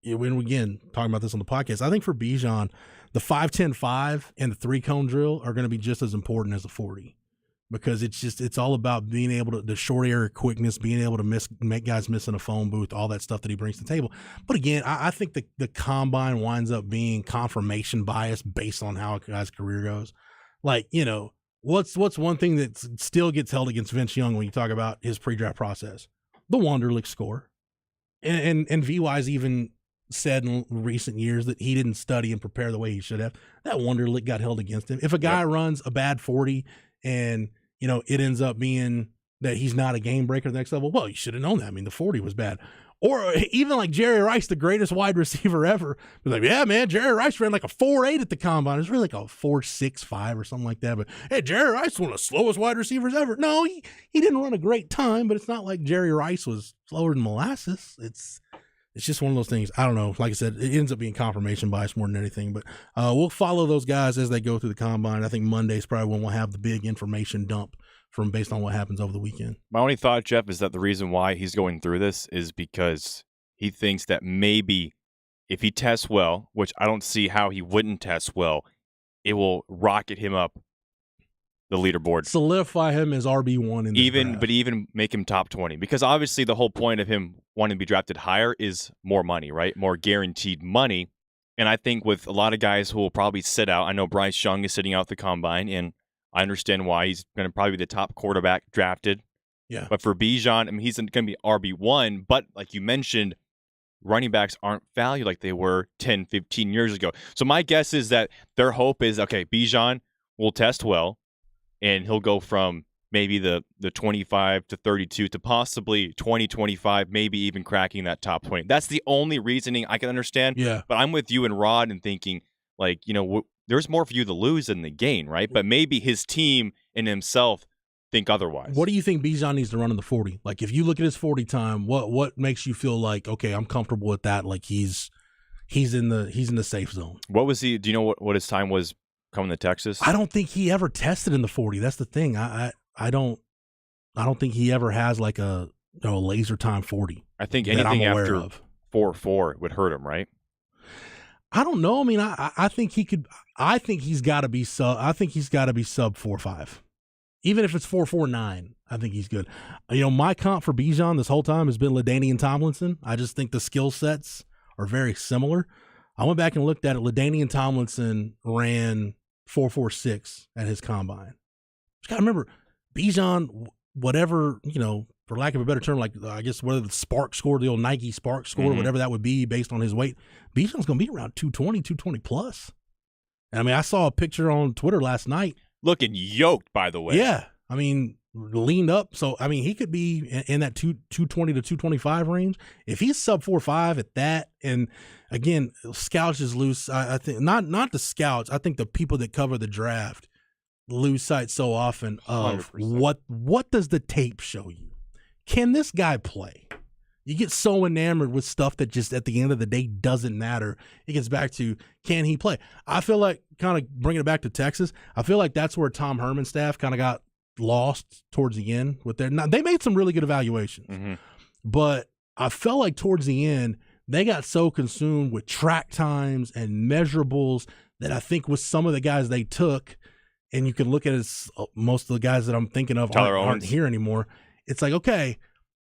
again, talking about this on the podcast, I think for Bijan, the 5-10-5 and the 3-cone drill are going to be just as important as the 40, because it's all about being able to, the short area quickness, being able to make guys miss in a phone booth, all that stuff that he brings to the table. But again, I think the Combine winds up being confirmation bias based on how a guy's career goes. Like, What's one thing that still gets held against Vince Young when you talk about his pre-draft process? The Wonderlic score. And VY's even said in recent years that he didn't study and prepare the way he should have. That Wonderlic got held against him. If a guy runs a bad 40 and, it ends up being that he's not a game breaker at the next level, well, you should have known that. I mean, the 40 was bad. Or even like Jerry Rice, the greatest wide receiver ever, was like, yeah, man, Jerry Rice ran like a 4.8 at the Combine. It was really like a 4.65 or something like that. But, hey, Jerry Rice was one of the slowest wide receivers ever. No, he didn't run a great time, but it's not like Jerry Rice was slower than molasses. It's just one of those things. I don't know. Like I said, it ends up being confirmation bias more than anything. But we'll follow those guys as they go through the Combine. I think Monday's probably when we'll have the big information dump based on what happens over the weekend. My only thought, Jeff, is that the reason why he's going through this is because he thinks that maybe if he tests well, which I don't see how he wouldn't test well, it will rocket him up the leaderboard. Solidify him as RB1 in the draft. But even make him top 20. Because obviously the whole point of him wanting to be drafted higher is more money, right? More guaranteed money. And I think with a lot of guys who will probably sit out, I know Bryce Young is sitting out the Combine, and I understand why. He's going to probably be the top quarterback drafted. Yeah. But for Bijan, I mean, he's going to be RB1. But like you mentioned, running backs aren't valued like they were 10, 15 years ago. So my guess is that their hope is, okay, Bijan will test well, and he'll go from maybe the 25 to 32 to possibly 20, 25, maybe even cracking that top 20. That's the only reasoning I can understand. Yeah. But I'm with you and Rod and thinking, like, there's more for you to lose than the gain, right? But maybe his team and himself think otherwise. What do you think Bijan needs to run in the 40? Like, if you look at his 40 time, what makes you feel like, okay, I'm comfortable with that? Like he's in the safe zone. What was he? Do you know what his time was coming to Texas? I don't think he ever tested in the 40. That's the thing. I don't think he ever has like a laser time 40. I think anything after 4.4 would hurt him, right? I don't know. I mean, I think he could. I think he's got to be sub 4.5. Even if it's 4.49, I think he's good. My comp for Bijan this whole time has been LaDainian Tomlinson. I just think the skill sets are very similar. I went back and looked at it. LaDainian Tomlinson ran 4.46 at his Combine. Just got to remember, Bijan, whatever, for lack of a better term, like I guess whether the Spark score, the old Nike Spark score, whatever that would be based on his weight, Bijan's going to be around 220 plus. And I mean, I saw a picture on Twitter last night. Looking yoked, by the way. Yeah. I mean, leaned up. So, I mean, he could be in that 220 to 225 range. If he's sub 4.5 at that, and again, scouts is loose. I think not the scouts. I think the people that cover the draft lose sight so often of 100%. What does the tape show you? Can this guy play? You get so enamored with stuff that just at the end of the day doesn't matter. It gets back to, can he play? I feel like, kind of bringing it back to Texas, I feel like that's where Tom Herman's staff kind of got lost towards the end with their. Now, they made some really good evaluations, but I felt like towards the end they got so consumed with track times and measurables that I think with some of the guys they took, and you can look at it as most of the guys that I'm thinking of aren't here anymore. It's like, okay,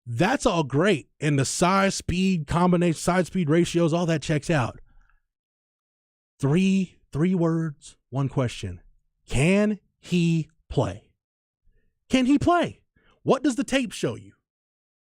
that's all great, and the size, speed, combination, side speed ratios, all that checks out. Three words, one question: can he play? Can he play? What does the tape show you?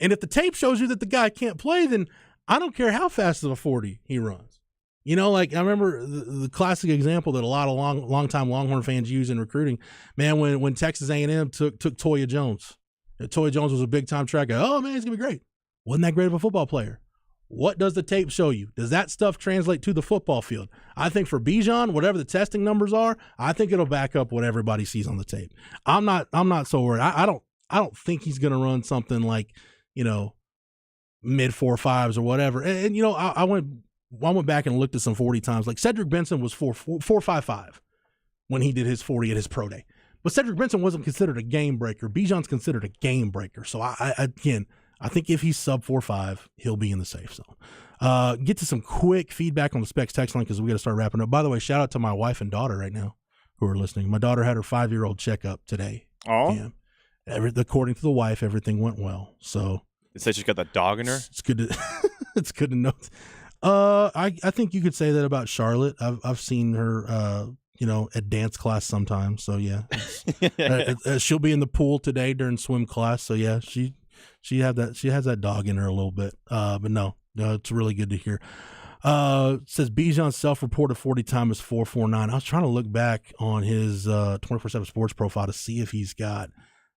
And if the tape shows you that the guy can't play, then I don't care how fast of a 40 he runs. You know, like I remember the classic example that a lot of long-time Longhorn fans use in recruiting. Man, when Texas A&M took Toya Jones. Toya Jones was a big-time track guy. Oh, man, he's going to be great. Wasn't that great of a football player. What does the tape show you? Does that stuff translate to the football field? I think for Bijan, whatever the testing numbers are, I think it'll back up what everybody sees on the tape. I'm not so worried. I don't think he's going to run something like, you know, mid 4.5s or whatever. And you know, I went back and looked at some 40 times. Like Cedric Benson was 4.55 when he did his 40 at his pro day. But Cedric Benson wasn't considered a game breaker. Bijan's considered a game breaker. So I think if he's sub 4.5, he'll be in the safe zone. Get to some quick feedback on the Specs text line because we got to start wrapping up. By the way, shout out to my wife and daughter right now who are listening. My daughter had her 5-year-old checkup today. Oh, according to the wife, everything went well. So it says she's got that dog in her. It's good to it's good to know. I think you could say that about Charlotte. I've seen her at dance class sometimes. So yeah, she'll be in the pool today during swim class. So yeah, she has that dog in her a little bit. But no, it's really good to hear. Says Bijan's self-reported 40 time is 4.49. I was trying to look back on his 24/7 Sports profile to see if he's got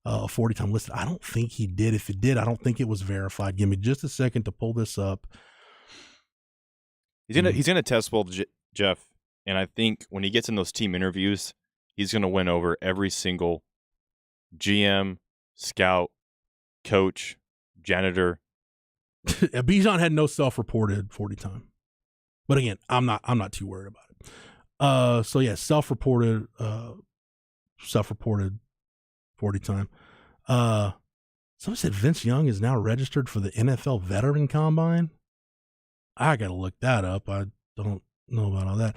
a 40 time listed. I don't think he did. If it did, I don't think it was verified. Give me just a second to pull this up. He's gonna test well, Jeff, and I think when he gets in those team interviews, he's gonna win over every single GM, scout, coach, janitor. Bijan had no self-reported 40 time, but again, I'm not too worried about it. So yeah, self-reported 40 time. Someone said Vince Young is now registered for the NFL Veteran Combine. I got to look that up. I don't know about all that.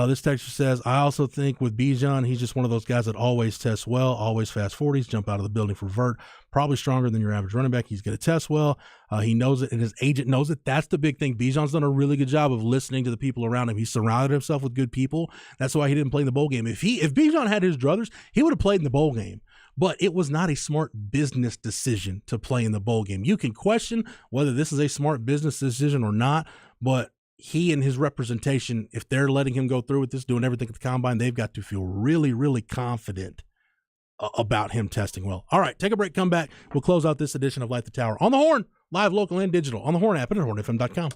This texter says, I also think with Bijan, he's just one of those guys that always tests well, always fast 40s, jump out of the building for vert, probably stronger than your average running back. He's going to test well. He knows it, and his agent knows it. That's the big thing. Bijan's done a really good job of listening to the people around him. He surrounded himself with good people. That's why he didn't play in the bowl game. If Bijan had his druthers, he would have played in the bowl game. But it was not a smart business decision to play in the bowl game. You can question whether this is a smart business decision or not, but he and his representation, if they're letting him go through with this, doing everything at the combine, they've got to feel really, really confident about him testing well. All right, take a break, come back. We'll close out this edition of Light the Tower on the Horn, live, local, and digital, on the Horn app and at hornfm.com.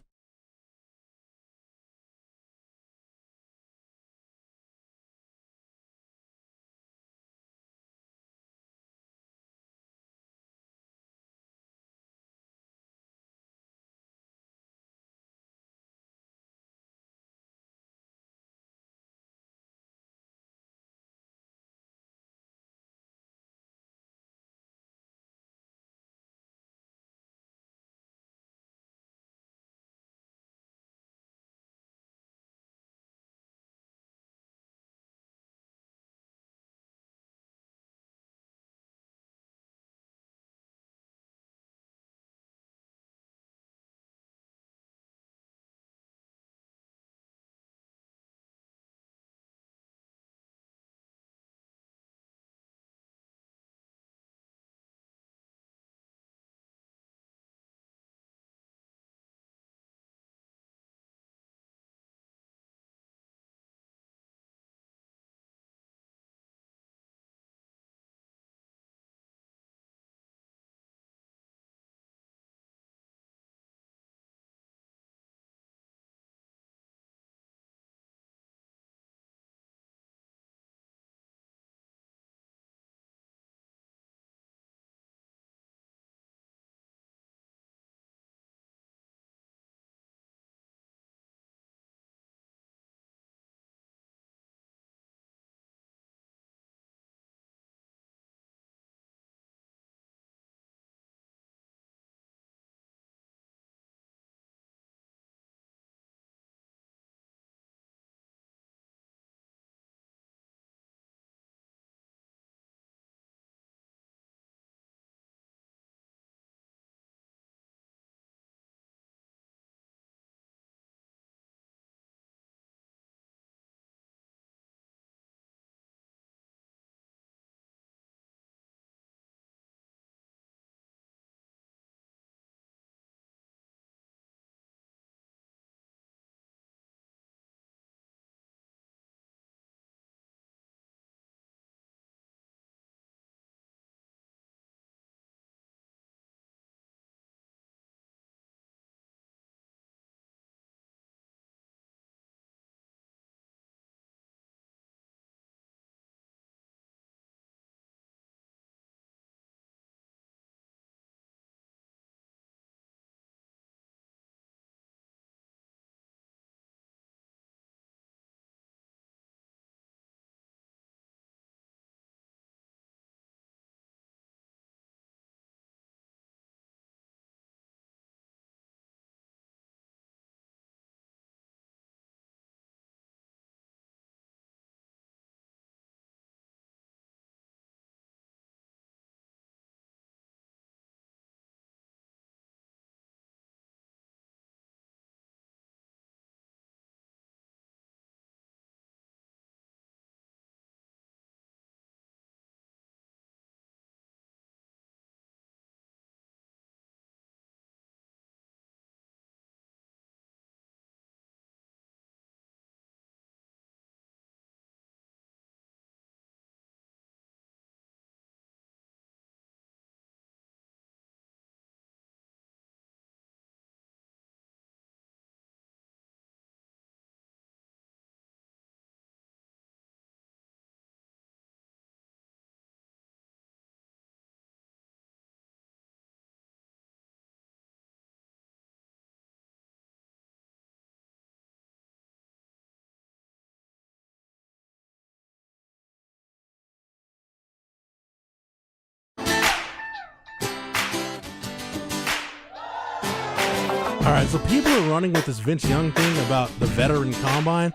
All right, so people are running with this Vince Young thing about the veteran combine.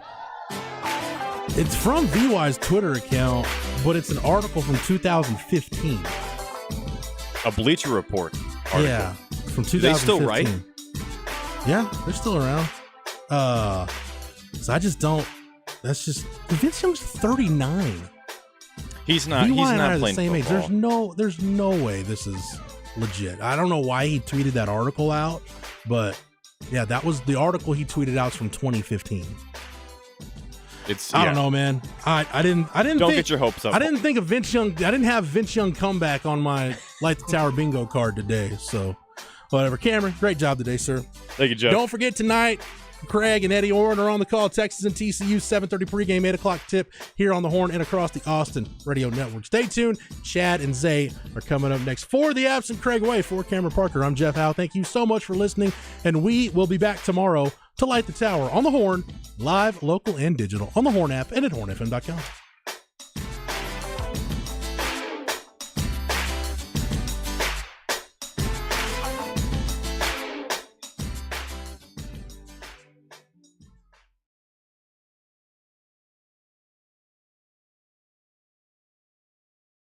It's from VY's Twitter account, but it's an article from 2015. A Bleacher Report article. Yeah, from 2015. Do they still write? Yeah, they're still around. So I just don't. That's just Vince Young's 39. He's not. VY He's and I not are playing the same age. football. There's no way this is legit. I don't know why he tweeted that article out, but yeah, that was the article he tweeted out from 2015. I don't know, man. I didn't. Don't get your hopes up. I didn't think of Vince Young. I didn't have Vince Young comeback on my Light the Tower bingo card today. So, whatever. Cameron, great job today, sir. Thank you, Jeff. Don't forget tonight, Craig and Eddie Orrin are on the call. Texas and TCU 7:30 pregame, 8 o'clock tip here on the Horn and across the Austin Radio Network. Stay tuned. Chad and Zay are coming up next. For the absent Craig Way, for Cameron Parker, I'm Jeff Howe. Thank you so much for listening, and we will be back tomorrow to Light the Tower on the Horn, live, local, and digital on the Horn app and at hornfm.com.